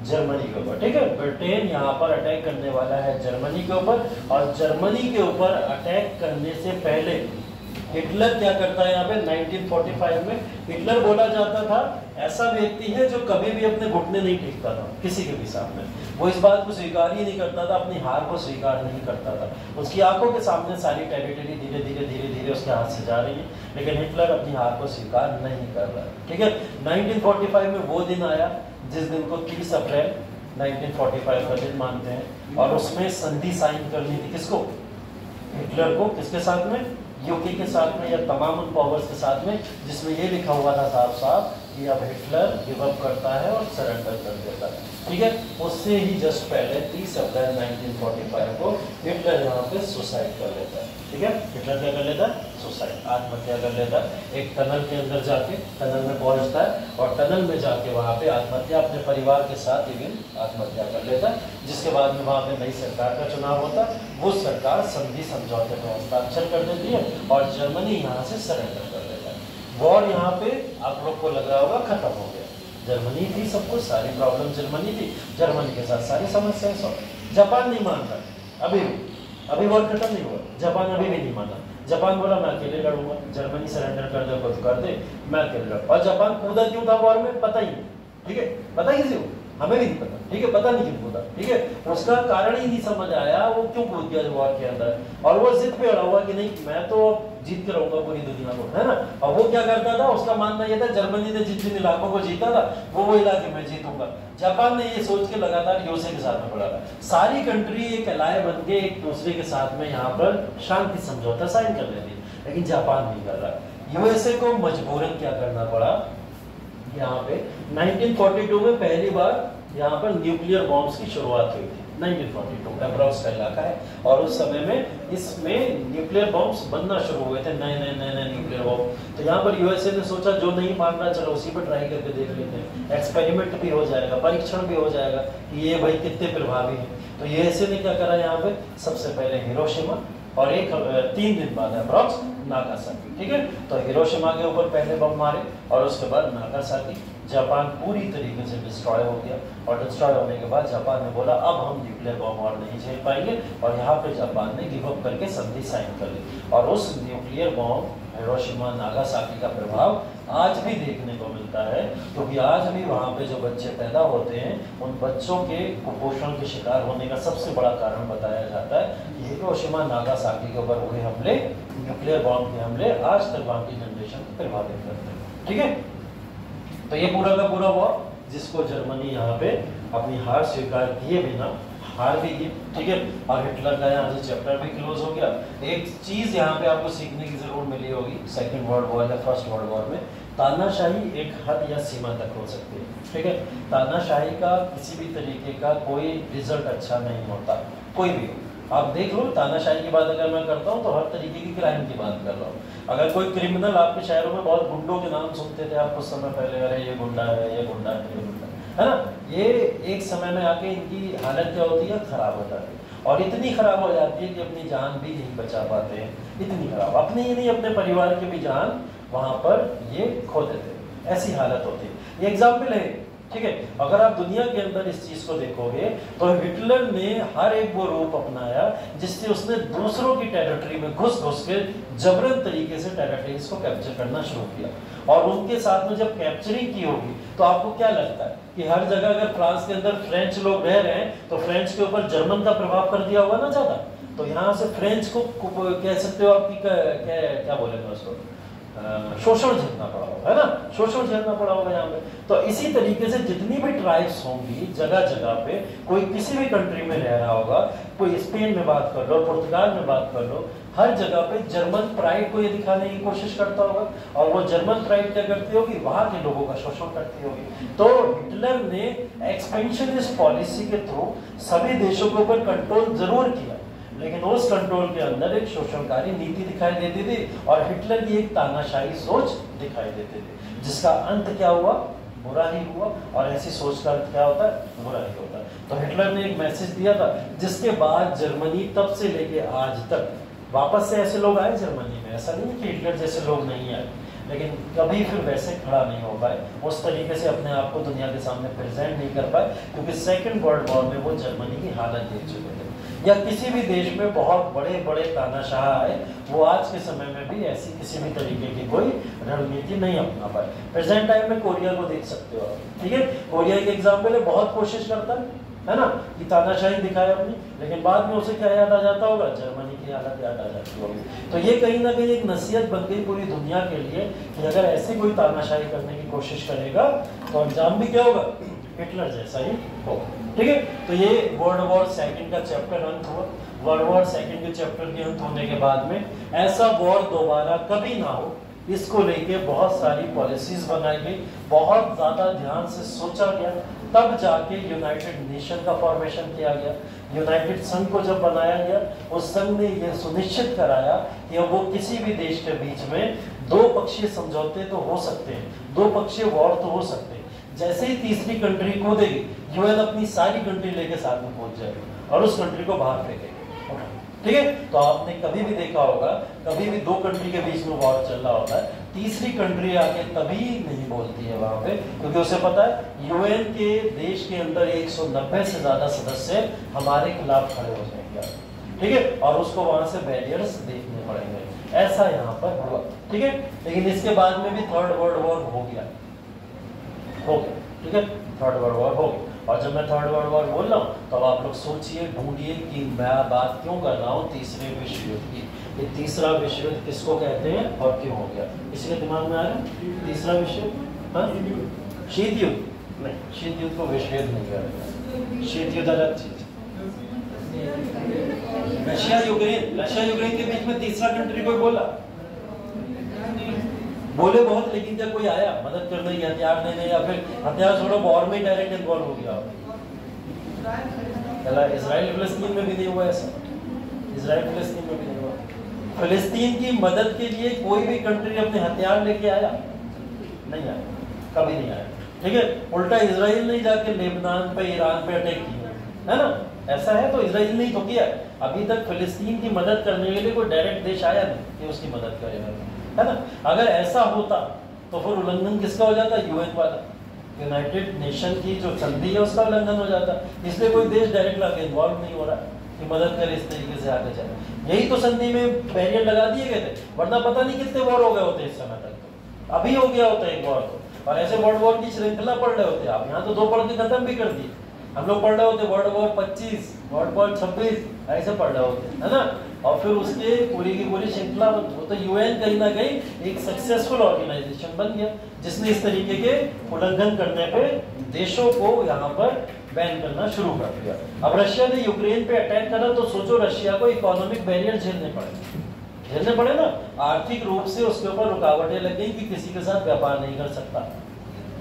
जर्मनी के ऊपर। ठीक है, ब्रिटेन यहाँ पर अटैक करने वाला है जर्मनी के ऊपर, और जर्मनी के ऊपर अटैक करने से पहले हिटलर क्या करता है, यहाँ पे 1945 में हिटलर बोला जाता था ऐसा व्यक्ति है जो कभी भी अपने घुटने नहीं टेकता था किसी के भी सामने, वो इस बात को स्वीकार ही नहीं करता था, अपनी हार को स्वीकार नहीं करता था। उसकी आंखों के सामने सारी टेरिटरी धीरे धीरे उसके हाथ से जा रही है, लेकिन हिटलर अपनी हार को स्वीकार नहीं कर रहा है। ठीक है, 1945 में वो दिन आया जिस दिन को 30 अप्रैल 1945 का दिन मानते हैं, और उसमें संधि साइन करनी थी किसको, हिटलर को, किसके साथ में, यूके के साथ में, या तमाम उन पावर्स के साथ में, जिसमें ये लिखा हुआ था साफ साफ कि अब हिटलर गिव अप करता है और सरेंडर कर देता है। ठीक है, उससे ही जस्ट पहले 30 अप्रैल 1945 को हिटलर यहाँ पे सुसाइड कर लेता है। ठीक है, हिटलर क्या कर लेता है, सुसाइड, आत्महत्या कर लेता है। एक टनल के अंदर जाके, टनल में पहुंचता है, और टनल में जाके वहाँ पे आत्महत्या, अपने परिवार के साथ इवन आत्महत्या कर लेता है, जिसके बाद में वहाँ पे नई सरकार का चुनाव होता है। वो सरकार संधि समझौते पर हस्ताक्षर कर देती है और जर्मनी यहाँ से सरेंडर कर देता है। वॉर यहाँ पे आप लोग को लग रहा होगा खत्म हो गया, जर्मनी थी सब कुछ, सारी प्रॉब्लम जर्मनी थी, जर्मनी के साथ सारी समस्याएं सॉल्व। जापान नहीं मानता, अभी वॉर खत्म नहीं हुआ, जापान अभी भी नहीं माना। जापान बोला मैं अकेले लड़ूंगा, जर्मनी सरेंडर कर दे कुछ कर दे, मैं अकेले लड़ूंगा। और जापान कूदा क्यों था वॉर में, पता ही नहीं। ठीक है, पता ही किसी को, हमें भी नहीं पता। ठीक है, पता नहीं क्यों कूदा। ठीक है, उसका कारण ही नहीं समझ आया वो क्यों कूद गया वॉर के अंदर, और वो जिद पे अड़ा हुआ कि नहीं मैं तो जीत के रहूंगा पूरी दुनिया को, है ना। और वो क्या करता था, उसका मानना यह था जर्मनी ने जिन जिन इलाकों को जीता था वो इलाके में जीतूंगा। जापान ने ये सोच के लगातार यूएसए के साथ में पड़ा था, सारी कंट्री एक अलाय बन के एक दूसरे के साथ में यहाँ पर शांति समझौता साइन कर लेती, लेकिन जापान नहीं कर रहा। यूएसए को मजबूरन क्या करना पड़ा, यहाँ पे 1942 में पहली बार यहाँ पर न्यूक्लियर बॉम्ब्स की शुरुआत हुई थी। 1942 अप्रॉक्स का इलाका है, और उस समय में इसमें न्यूक्लियर बॉम्ब्स बनना शुरू हुए थे, नए न्यूक्लियर बॉम्ब। तो यहाँ पर यूएसए ने सोचा जो नहीं मान रहा चलो उसी पर ट्राई करके देख लेते हैं, एक्सपेरिमेंट भी हो जाएगा, परीक्षण भी हो जाएगा कि ये भाई कितने प्रभावी है। तो यूएसए ने क्या करा, यहाँ पे सबसे पहले हिरोशिमा, और 3 दिन बाद अप्रॉक्स नागासाकी। ठीक है, तो हिरोशिमा के ऊपर पहले बम मारे, और उसके बाद नागासाकी। जापान पूरी तरीके से डिस्ट्रॉय हो गया, और डिस्ट्रॉय होने के बाद जापान ने बोला अब हम न्यूक्लियर बॉम्ब और नहीं झेल पाएंगे, और यहाँ पे जापान ने गिव अप करके संधि साइन कर ली। और उस न्यूक्लियर बॉम्ब हिरोशिमा नागासाकी का प्रभाव आज भी देखने को मिलता है, क्योंकि आज भी वहाँ पे जो बच्चे पैदा होते हैं उन बच्चों के कुपोषण के शिकार होने का सबसे बड़ा कारण बताया जाता है हिरोशिमा नागासाकी के ऊपर हुए हमले, न्यूक्लियर बॉम्ब के हमले आज तक वहाँ की जनरेशन को प्रभावित करते हैं। ठीक है, तो ये पूरा का पूरा वॉर जिसको जर्मनी यहाँ पे अपनी हार स्वीकार किए बिना हार भी गई। ठीक है, और हिटलर का यहाँ से चैप्टर भी क्लोज हो गया। एक चीज यहाँ पे आपको सीखने की जरूर मिली होगी सेकेंड वर्ल्ड वॉर या फर्स्ट वर्ल्ड वॉर में, तानाशाही एक हद या सीमा तक हो सकती है। ठीक है, तानाशाही का किसी भी तरीके का कोई रिजल्ट अच्छा नहीं होता, कोई भी हो। आप देख लो, तानाशाही की बात अगर मैं करता हूँ तो हर तरीके की क्राइम की बात कर रहा हूँ। अगर कोई क्रिमिनल आपके शहरों में बहुत गुंडों के नाम सुनते थे आप कुछ समय पहले, अरे ये गुंडा है, ये गुंडा है, ये गुंडा है ना, ये एक समय में आके इनकी हालत क्या होती है, खराब हो जाती है, और इतनी खराब हो जाती है कि अपनी जान भी नहीं बचा पाते हैं। इतनी खराब, अपनी ही नहीं अपने परिवार की भी जान वहां पर ये खो देते, ऐसी हालत होती है। ये एग्जाम्पल है। ठीक है, अगर आप दुनिया के अंदर इस चीज को देखोगे तो हिटलर ने हर एक वो रूप अपनाया जिससे उसने दूसरों की टेरिटरी में घुस के जबरन तरीके से टेरिटरीज को कैप्चर करना शुरू किया। और उनके साथ में जब कैप्चरिंग की होगी तो आपको क्या लगता है कि हर जगह अगर फ्रांस के अंदर फ्रेंच लोग रह रहे हैं तो फ्रेंच के ऊपर जर्मन का प्रभाव कर दिया होगा ना ज्यादा, तो यहाँ से फ्रेंच को कह सकते हो आपकी क्या बोलेंगे उसको, शोषण झेलना पड़ा होगा, है ना, शोषण झेलना पड़ा होगा यहाँ पे। तो इसी तरीके से जितनी भी ट्राइब्स होंगी जगह जगह पे, कोई किसी भी कंट्री में रह रहा होगा, कोई स्पेन में बात कर लो, पुर्तगाल में बात कर लो, हर जगह पे जर्मन प्राइड को ये दिखाने की कोशिश करता होगा, और वो जर्मन प्राइड क्या करती होगी, वहां के लोगों का शोषण करती होगी। तो हिटलर ने एक्सपेंशनिस्ट पॉलिसी के थ्रू सभी देशों के ऊपर कंट्रोल जरूर किया, लेकिन उस कंट्रोल के अंदर एक शोषणकारी नीति दिखाई देती थी और हिटलर की एक तानाशाही सोच दिखाई देती थी, जिसका अंत क्या हुआ, बुरा ही हुआ। और ऐसी सोच का अंत क्या होता है, बुरा ही होता है। तो हिटलर ने एक मैसेज दिया था जिसके बाद जर्मनी तब से लेके आज तक वापस से ऐसे लोग आए जर्मनी में, ऐसा नहीं कि हिटलर जैसे लोग नहीं आए, लेकिन कभी फिर वैसे खड़ा नहीं हो पाए, उस तरीके से अपने आप को दुनिया के सामने प्रेजेंट नहीं कर पाए, क्योंकि सेकेंड वर्ल्ड वॉर में वो जर्मनी की हालत देख चुके थे। या किसी भी देश में बहुत बड़े बड़े तानाशाह आए, वो आज के समय में भी ऐसी किसी भी तरीके की कोई रणनीति नहीं अपना पाए। प्रेजेंट टाइम में कोरिया को देख सकते हो, ठीक है, कोरिया एक एग्जाम्पल है, बहुत कोशिश करता है ना कि तानाशाही दिखाए अपनी, लेकिन बाद में उसे क्या याद आ जाता होगा, जर्मनी की हालत याद आ जाती होगी। तो ये कहीं ना कहीं एक नसीहत बन गई पूरी दुनिया के लिए कि अगर ऐसे कोई तानाशाही करने की कोशिश करेगा तो अंजाम भी क्या होगा, हिटलर जैसा ही होगा। ठीक है, तो ये वर्ल्ड वॉर सेकंड का चैप्टर अंत हुआ। वर्ल्ड वॉर सेकंड के चैप्टर के अंत होने के बाद में ऐसा वॉर दोबारा कभी ना हो, इसको लेके बहुत सारी पॉलिसीज बनाई गई, बहुत ज्यादा ध्यान से सोचा गया, तब जाके यूनाइटेड नेशन का फॉर्मेशन किया गया। यूनाइटेड संघ को जब बनाया गया, उस संघ ने यह सुनिश्चित कराया कि अब वो किसी भी देश के बीच में दो पक्षीय समझौते तो हो सकते हैं, दो पक्षीय वॉर तो हो सकते हैं। जैसे ही तीसरी कंट्री को देगी, यूएन अपनी सारी कंट्री लेके साथ में पहुंच जाएगी और उस कंट्री को बाहर फेंकेगी। ठीक है, तो आपने कभी भी देखा होगा, कभी भी दो कंट्री के बीच में वॉर चल रहा होता है, तीसरी कंट्री आके तभी नहीं बोलती है वहां पे, क्योंकि उसे पता है यूएन के देश के अंदर 190 से ज्यादा सदस्य हमारे खिलाफ खड़े हो जाएंगे। ठीक है, और उसको वहां से बैरियर्स देखने पड़ेंगे। ऐसा यहाँ पर हुआ। ठीक है, लेकिन इसके बाद में भी थर्ड वर्ल्ड वॉर हो गया। ठीक है, थर्ड वर्ल्ड वॉर हो गया। और जब मैं थर्ड वर्ल्ड वॉर बोल रहा हूँ तो आप लोग सोचिए, ढूंढिए कि मैं बात क्यों कर रहा हूँ तीसरे विश्व युद्ध की। ये तीसरा विश्व युद्ध किसको कहते हैं और क्यों हो गया, किसी के दिमाग में आ रहा है? तीसरा विश्व युद्ध, शीत युद्ध नहीं, शीत युद्ध को विश्व युद्ध नहीं कहते, शीत युद्ध अलग चीज। रशिया यूक्रेन के बीच में तीसरा कंट्री कोई बोले बहुत, लेकिन क्या कोई आया मदद करने की, हथियार देने, या फिर हथियार छोड़ो वॉर में डायरेक्ट इन्वॉल्व हो गया? इजराइल फिलिस्तीन में भी नहीं हुआ ऐसा, इजराइल फिलिस्तीन में भी नहीं हुआ। फिलिस्तीन की मदद के लिए कोई भी कंट्री अपने हथियार लेके आया? नहीं आया, कभी नहीं आया। ठीक है, उल्टा इजराइल ने जाके लेबनान पे, ईरान पे अटैक किया, है ना, ऐसा है। तो इजराइल ने ही तो किया। अभी तक फिलिस्तीन की मदद करने के लिए कोई डायरेक्ट देश आया नहीं कि उसकी मदद करेगा, है ना। अगर ऐसा होता तो फिर उल्लंघन किसका हो जाता, यूएन वाला, यूनाइटेड नेशन की जो संधि है उसका उल्लंघन हो जाता, इसलिए कोई देश डायरेक्ट आगे इन्वॉल्व नहीं हो रहा कि मदद करे इस तरीके से आगे जाए। यही तो संधि में बैरियर लगा दिए गए थे, वरना पता नहीं कितने वॉर हो गए होते इस समय तक, तो अभी हो गया होता एक वॉर तो, और ऐसे वर्ल्ड वॉर की श्रृंखला पढ़ रहे होते आप। यहाँ तो 2 पढ़ के खत्म भी कर दिए, हम लोग पढ़ रहे होते वर्ल्ड वॉर 25, वर्ल्ड वॉर 26 ऐसे पढ़ रहे होते, है ना। और फिर उसके पूरी की पूरी श्रृंखला, वो तो यूएन कहीं ना कहीं एक सक्सेसफुल ऑर्गेनाइजेशन बन गया जिसने इस तरीके के उल्लंघन करने पे देशों को यहाँ पर बैन करना शुरू कर दिया। अब रशिया ने यूक्रेन पे अटैक करा तो सोचो रशिया को इकोनॉमिक बैरियर झेलने पड़े ना, आर्थिक रूप से उसके ऊपर रुकावटें लग गई कि किसी के साथ व्यापार नहीं कर सकता,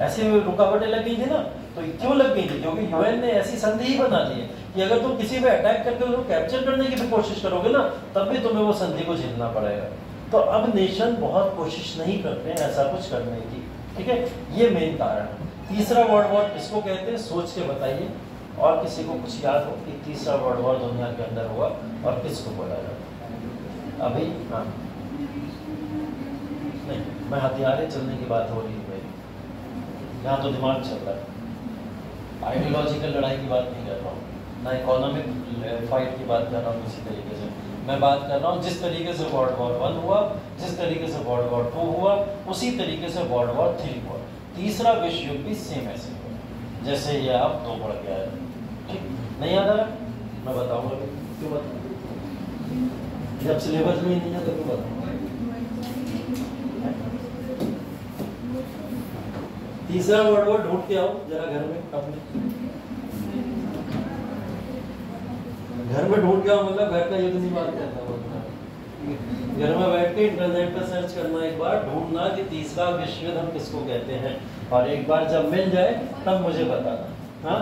ऐसे रुकावटें लग गई थी ना। तो क्यों लग गई थी? क्योंकि यूएन ने ऐसी संधि ही बना दी है कि अगर तुम किसी पे अटैक करके उसको कैप्चर करने की भी कोशिश करोगे ना, तब भी तुम्हें वो संधि को झेलना पड़ेगा। तो अब नेशन बहुत कोशिश नहीं करते हैं ऐसा कुछ करने की, ठीक है, ये मेन कारण है। तीसरा वर्ल्ड वॉर किसको कहते हैं, सोच के बताइए, और किसी को कुछ याद हो कि तीसरा वर्ल्ड वॉर दुनिया के अंदर हुआ और किसको बोला जाता? अभी हाँ नहीं, मैं हथियारें चलने की बात हो रही है भाई, यहाँ तो दिमाग चल रहा है, आइडियोलॉजिकल लड़ाई की बात नहीं कर रहा हूँ, ना इकोनॉमिक फाइट की बात कर रहा हूँ। इसी तरीके से मैं बात कर रहा हूँ जिस तरीके से वर्ल्ड वॉर 1 हुआ, जिस तरीके से वर्ल्ड वॉर 2 हुआ, उसी तरीके से वर्ल्ड वॉर 3 हुआ। तीसरा विश्व युद्ध भी सेम ऐसे हुआ जैसे ये आप 2 पढ़ के आए, ठीक? नहीं याद आ रहा? मैं बताऊंगा क्यों बताऊंगा, जब सिलेबस में ही नहीं है तो क्यों बताऊंगा। तीसरा वर्ड वॉर ढूंढ के आओ जरा घर में अपने, घर में ढूंढ के आओ, मतलब घर का युद्ध नहीं बात करता, घर में बैठ के इंटरनेट पर सर्च करना, एक बार ढूंढना कि तीसरा विश्व युद्ध हम किसको कहते हैं, और एक बार जब मिल जाए तब मुझे बताना। हाँ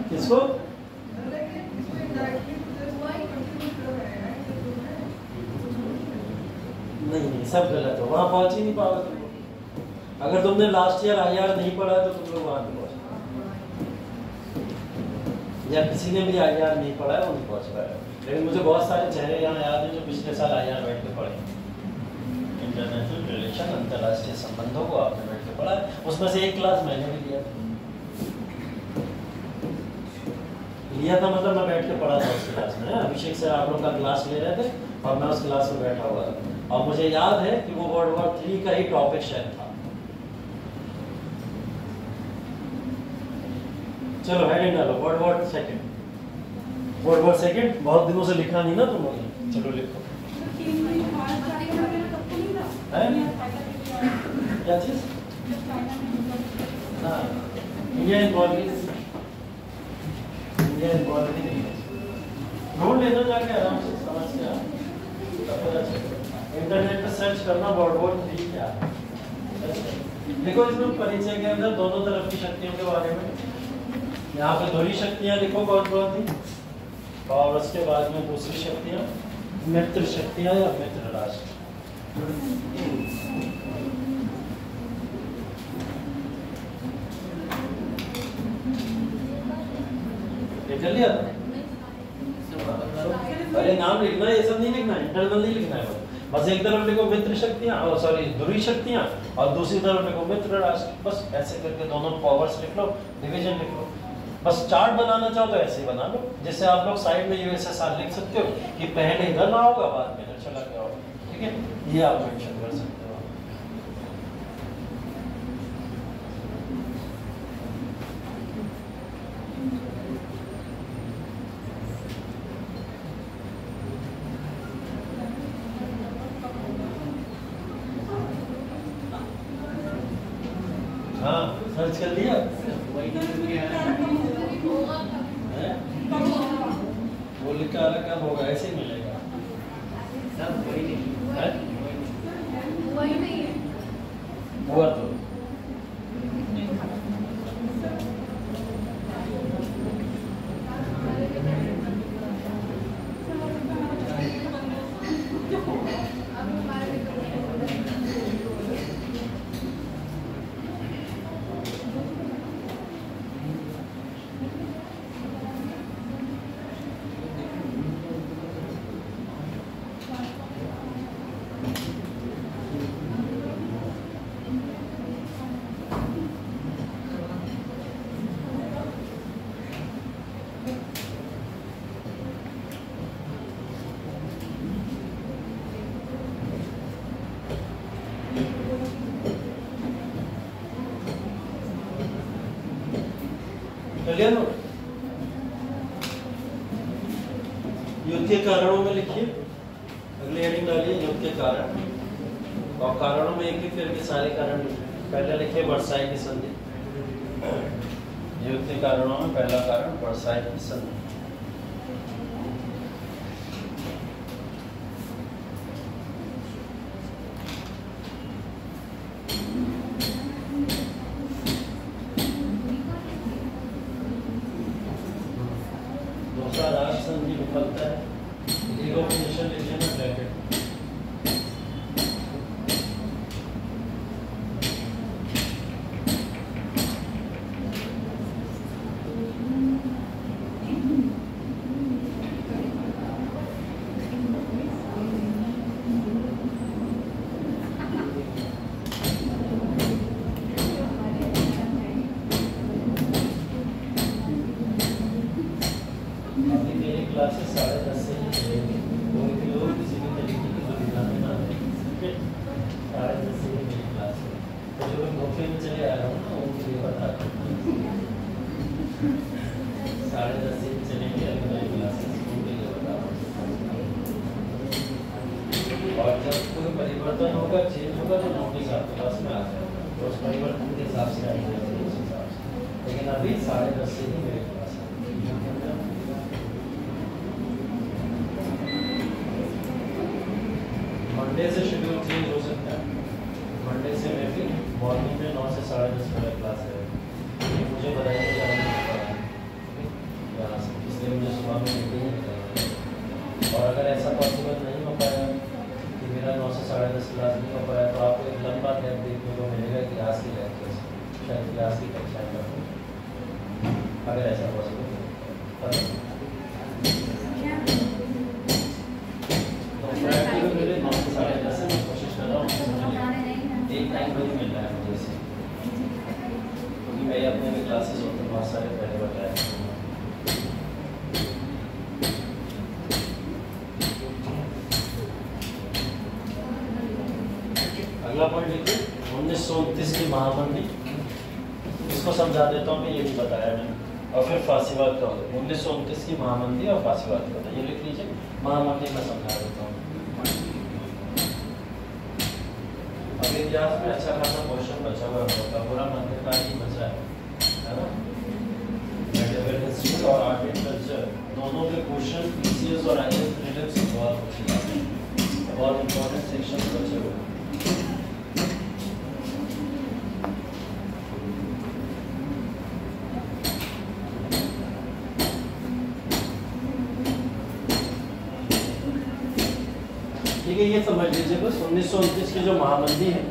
किसको? नहीं, सब गलत हो, वहां पहुंच ही नहीं पाओगे तुम लोग। अगर तुमने लास्ट ईयर IR नहीं पढ़ा तो तुम लोग वहां नहीं पहुंच, या किसी ने भी IR नहीं पढ़ा है वो नहीं पहुंच पाया। लेकिन मुझे बहुत सारे चेहरे यहाँ याद हैं जो पिछले साल IR बैठ के पढ़े, इंटरनेशनल रिलेशन, अंतर्राष्ट्रीय संबंधों को आपने बैठ के पढ़ा, उसमें से एक क्लास मैंने भी लिया था, मतलब मैं बैठ के पढ़ा था उस क्लास में। अभिषेक सर आप लोग का क्लास ले रहे थे और मैं उस क्लास में बैठा हुआ था, और मुझे याद है कि वो वर्ल्ड वॉर 3 का ही टॉपिक शायद था। चलो हेडिंग डालो, वर्ल्ड वॉर 2, वर्ल्ड वॉर 2 बहुत दिनों से लिखा नहीं ना तुम लोग, चलो लिखो। क्या चीज? हाँ, इंडिया इन्वॉल्व नहीं है, ढूंढ लेना जाके आराम से, समझ के इंटरनेट पे सर्च करना वर्ल्ड वॉर 3 क्या है। देखो इसमें परिचय के अंदर दोनों तरफ की शक्तियों के बारे में, यहाँ पे दोहरी शक्तियाँ लिखो कौन कौन थी, और उसके बाद में दूसरी शक्तियाँ मित्र शक्तियाँ या मित्र राष्ट्र। कर लिया? अरे नाम लिखना है, ये सब नहीं लिखना है, इंटरनल नहीं लिखना है, बस एक तरफ लिखो मित्र शक्तियाँ, सॉरी ध्रुवी शक्तियाँ, और दूसरी तरफ लिखो मित्र राष्ट्र, बस ऐसे करके दोनों पावर्स लिख लो, डिवीजन लिख लो। बस चार्ट बनाना चाहो तो ऐसे ही बना लो, जिससे आप लोग साइड में USSR लिख सकते हो कि पहले इधर ना होगा बाद में इधर चला गया होगा, ठीक है, ये आप मेंशन कर सकते हो। सर्च कर लिया? वो लिखा कब होगा, ऐसे ही मिलेगा, हुआ तो क्लियर हो? युद्ध के कारणों में लिखिए, अगले हेडिंग डालिए युद्ध के कारण, और कारणों में एक एक करके सारे कारण लिखिए। पहले लिखिए वर्साई की संधि। युद्ध के कारणों में पहला कारण वर्साई की संधि। दूसरा राष्ट्र संधि विफलता है, लीग ऑफ नेशन लिखिए ना ब्रैकेट। क्लासेस 10:30 से ही चलेंगी, कोई भी लोग किसी भी तरीके की दुविधा में ना आए, ठीक है? 10:30 से ही मेरी क्लास है, तो जो लोग धोखे में चले आ रहा हूँ ना उनके लिए बता दूँ 10:30 से ही चलेंगे अभी मेरी क्लासेस, उनके लिए बता रहा हूँ। और जब कोई परिवर्तन होगा, चेंज होगा तो नोटिस आपके पास में आ जाएगा, तो उस परिवर्तन के हिसाब से आएंगे उस हिसाब से, लेकिन अभी 10:30 से ही मेरी क्लास है। मंडे से शेड्यूल चेंज हो सकता है, मंडे से मैं भी मॉर्निंग में 9 से 10:30 मेरा क्लास है, मुझे बताइए जाना है यहाँ से, इसलिए मुझे सुबह में मीटिंग है। और अगर ऐसा पॉसिबल नहीं हो पाया कि मेरा 9 से 10:30 क्लास नहीं हो पाया, तो आपको एक लंबा गैप देखने को मिलेगा इतिहास की लेक्चर से, शायद इतिहास की कक्षाएँ करूँ, अगर ऐसा पॉसिबल है। एक टाइम नहीं मिल रहा है मुझे से, क्योंकि मैं अपने में क्लासेस होते हैं बहुत सारे, पहले बताया। अगला पॉइंट लिखिए 1929 की महामंदी, इसको समझा देता हूँ, मैं ये भी बताया मैंने, और फिर फांसीवाद का होता है। 1929 की महामंदी और फांसीवाद का होता है, ये लिख लीजिए। महामंदी मैं समझा देता हूँ। अब इतिहास में अच्छा खासा क्वेश्चन बचा हुआ होगा, पूरा मध्यकाल ही बचा है ना? मेडिवल हिस्ट्री और आर्ट एंड कल्चर दोनों के क्वेश्चन पीसीएस और आईएएस प्रीलिम्स से बहुत पूछे जाते हैं, बहुत इंपॉर्टेंट सेक्शन बचे हुए हैं। ठीक है, ये समझ लीजिए बस 1929 की जो महामंदी है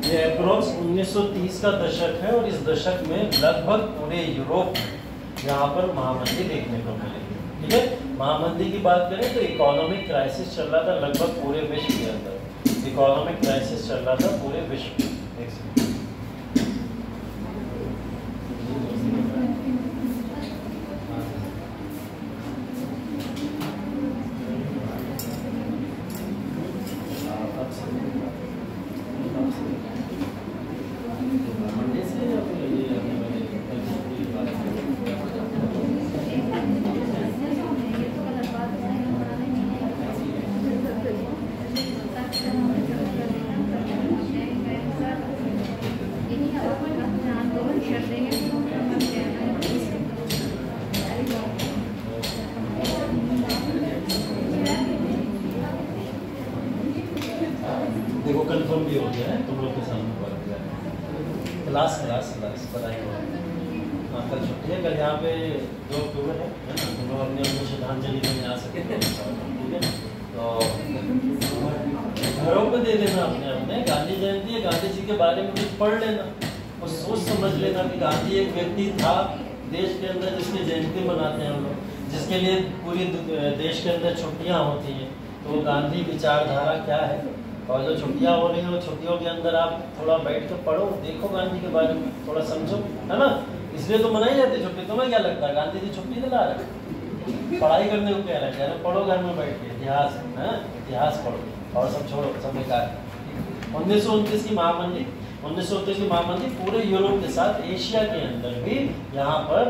ये अप्रोक्स 1930 का दशक है, और इस दशक में लगभग पूरे यूरोप में यहाँ पर महामंदी देखने को मिलेगी। ठीक है, महामंदी की बात करें तो इकोनॉमिक क्राइसिस चल रहा था लगभग पूरे विश्व के अंदर, इकोनॉमिक क्राइसिस चल रहा था पूरे विश्व में। देखो कंफर्म भी हो गया है, तुम लोग के सामने पढ़ दिया क्लास बताएंगे। हाँ, कल छुट्टी है, कल यहाँ पे 2 अक्टूबर है ना, तुम लोग अपने अपनी श्रद्धांजलि देने आ सकते हैं, ठीक है? तो घरों पे दे देना अपने, गांधी जयंती है, गांधी जी के बारे में कुछ पढ़ लेना और सोच समझ लेना कि गांधी एक व्यक्ति था देश के अंदर जिसकी जयंती मनाते हैं हम लोग, जिसके लिए पूरी देश के अंदर छुट्टियाँ होती हैं। तो गांधी विचारधारा क्या है, और जो छुट्टियाँ हो रही हैं, छुट्टियों के अंदर आप थोड़ा बैठ के पढ़ो, देखो गांधी के बारे में, थोड़ा समझो, है ना? इसलिए तो मनाई जाती है छुट्टी। तुम्हें क्या लगता है गांधी जी छुट्टी दिला रहे? पढ़ाई करने को कह रहे हैं, पढ़ो घर में बैठ के, इतिहास है, इतिहास पढ़ो और सब छोड़ो, सब बेकार। 1929 की महामंदी, 1929 की महामंदी पूरे यूरोप के साथ एशिया के अंदर भी यहाँ पर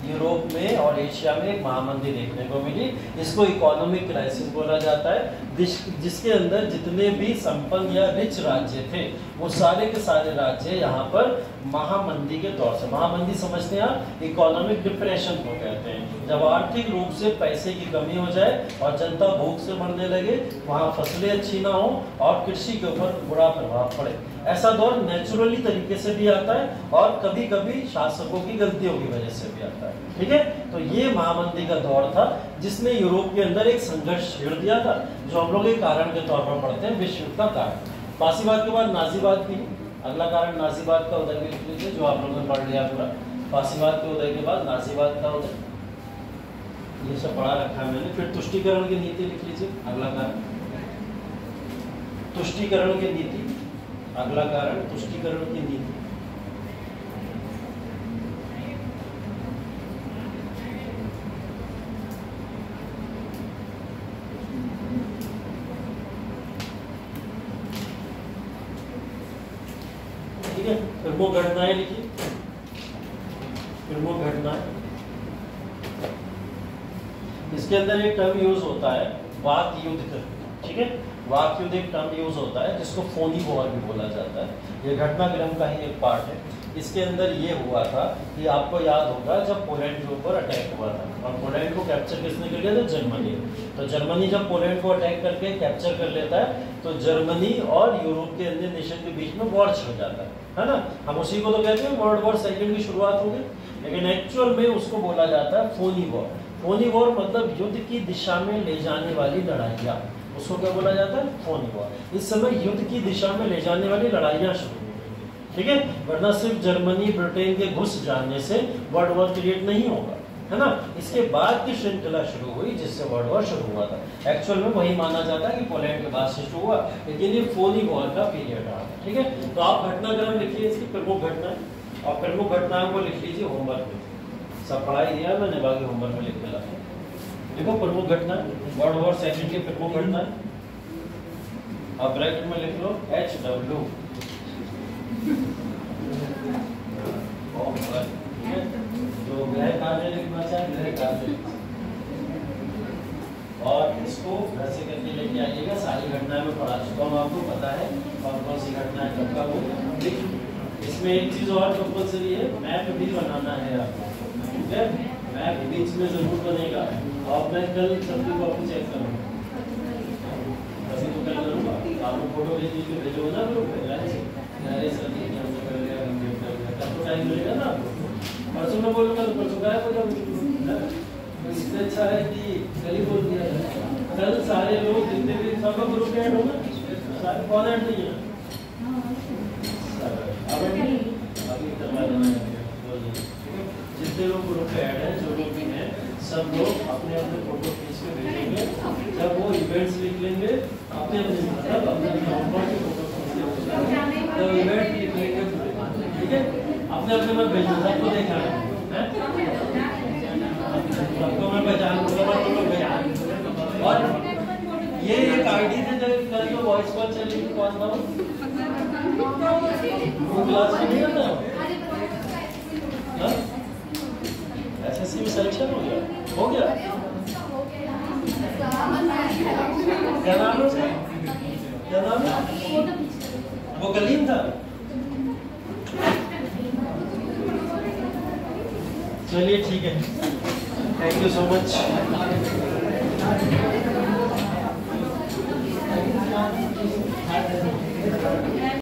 यूरोप में और एशिया में एक महामंदी देखने को मिली। इसको इकोनॉमिक क्राइसिस बोला जाता है, जिसके अंदर जितने भी संपन्न या रिच राज्य थे वो सारे के सारे राज्य यहाँ पर महामंदी के दौर से, महामंदी समझते हैं आप, इकोनॉमिक डिप्रेशन को कहते हैं, जब आर्थिक रूप से पैसे की कमी हो जाए और जनता भूख से मरने लगे, वहाँ फसलें अच्छी ना हो और कृषि के ऊपर बुरा प्रभाव पड़े। ऐसा दौर नेचुरली तरीके से भी आता है और कभी कभी शासकों की गलतियों की वजह से भी आता है। ठीक है, तो ये महामंदी का दौर था जिसने यूरोप के अंदर एक संघर्ष छेड़ दिया था, जो हम लोग एक कारण के तौर पर पढ़ते हैं, विश्व युद्ध का कारण। फासीवाद के बाद नाजीवाद की, अगला कारण नाजीवाद का उदय भी लिख लीजिए, जो आप लोगों ने पढ़ लिया पूरा। फासीवाद के उदय के बाद नाजीवाद का उदय, ये सब पढ़ा रखा है मैंने। फिर तुष्टीकरण की नीति लिख लीजिए, अगला कारण तुष्टीकरण की नीति, अगला कारण तुष्टीकरण की नीति। ठीक है, प्रमुख घटनाएं लिखिए, प्रमुख घटनाएं। इसके अंदर एक टर्म यूज होता है वाक युद्ध। ठीक है, वाक युद्ध एक टर्म यूज होता है जिसको फोनी वॉर भी बोला जाता है। ये घटनाक्रम का ही एक पार्ट है। इसके अंदर ये हुआ था कि आपको याद होगा जब पोलैंड के ऊपर अटैक हुआ था, और पोलैंड को कैप्चर किसने कर लिया था? जर्मनी। तो जर्मनी जब पोलैंड को अटैक करके कैप्चर कर लेता है तो जर्मनी और यूरोप के अन्य नेशन के बीच में वॉर छिड़ जाता है ना। हम उसी को तो कहते हैं वर्ल्ड वॉर सेकेंड की शुरुआत हो गई, लेकिन एक्चुअल में उसको बोला जाता है फोनी वॉर। फोनी वॉर मतलब युद्ध की दिशा में ले जाने वाली लड़ाइयाँ, उसको क्या बोला जाता है? फोनी वॉर। इस समय युद्ध की दिशा में ले जाने वाली लड़ाइयाँ शुरू हो गई, ठीक है, वरना सिर्फ जर्मनी ब्रिटेन के घुस जाने से वर्ल्ड वॉर क्रिएट नहीं होगा, है ना। इसके बाद की श्रृंखला शुरू हुई जिससे वर्ल्ड वॉर शुरू हुआ था। एक्चुअल में वही माना जाता है कि पोलैंड के बाद से शुरू हुआ, लेकिन ये फोनी वॉर का पीरियड रहा। ठीक है, तो आप घटनाक्रम लिखिए इसकी प्रमुख घटनाएं, और प्रमुख घटनाओं को लिख लीजिए होमवर्क में। सब पढ़ाई दिया मैंने, बाकी होमवर्क में लिख के लाते। देखो प्रमुख घटना, वर्ल्ड वॉर सेकंड की प्रमुख घटना, अब ब्रैकेट में लिख लो HW। तो गृह कार्य लिखना चाहे गृह कार्य, और इसको घर से करके लेके आइएगा। सारी घटनाएं मैं पढ़ा चुका हूँ, आपको पता है कौन कौन सी घटनाएं कब कब हो। इसमें एक चीज और कंपल्सरी है, मैप भी बनाना है आपको, ठीक है। मैप बीच में जरूर बनेगा, और मैं कल सबकी कॉपी चेक करूँगा, अभी तो कल करूँगा। आपको फोटो भेज दीजिए, भेजो ना ग्रुप पे, तो टाइम मिलेगा ना आपको। परसों में बोलूँगा तो परसों का है, इससे अच्छा है कि कल ही बोल दिया जाए। कल सारे लोग जितने भी सबका ग्रुप ऐड होगा, सारे कौन ऐड नहीं है? अभी करवा देना, जितने लोग ग्रुप पे ऐड है, जो लोग भी हैं, सब लोग अपने अपने फोटो खींच के भेजेंगे। जब वो इवेंट्स लिख लेंगे अपने अपने, मतलब अपने नवंबर के फोटो खींच के, जब इवेंट लिख लेंगे, ठीक है, अपने अपने में भेजना। सबको देखा है, सबको मैं पहचान लूँगा। और ये एक आईडी थे जब कल जो वॉइस कॉल चली, कौन था वो? क्लास में नहीं आता एसएससी में सिलेक्शन हो गया, हो गया। क्या नाम है उसका? क्या नाम है? वो कलीम था। चलिए ठीक है, थैंक यू सो मच।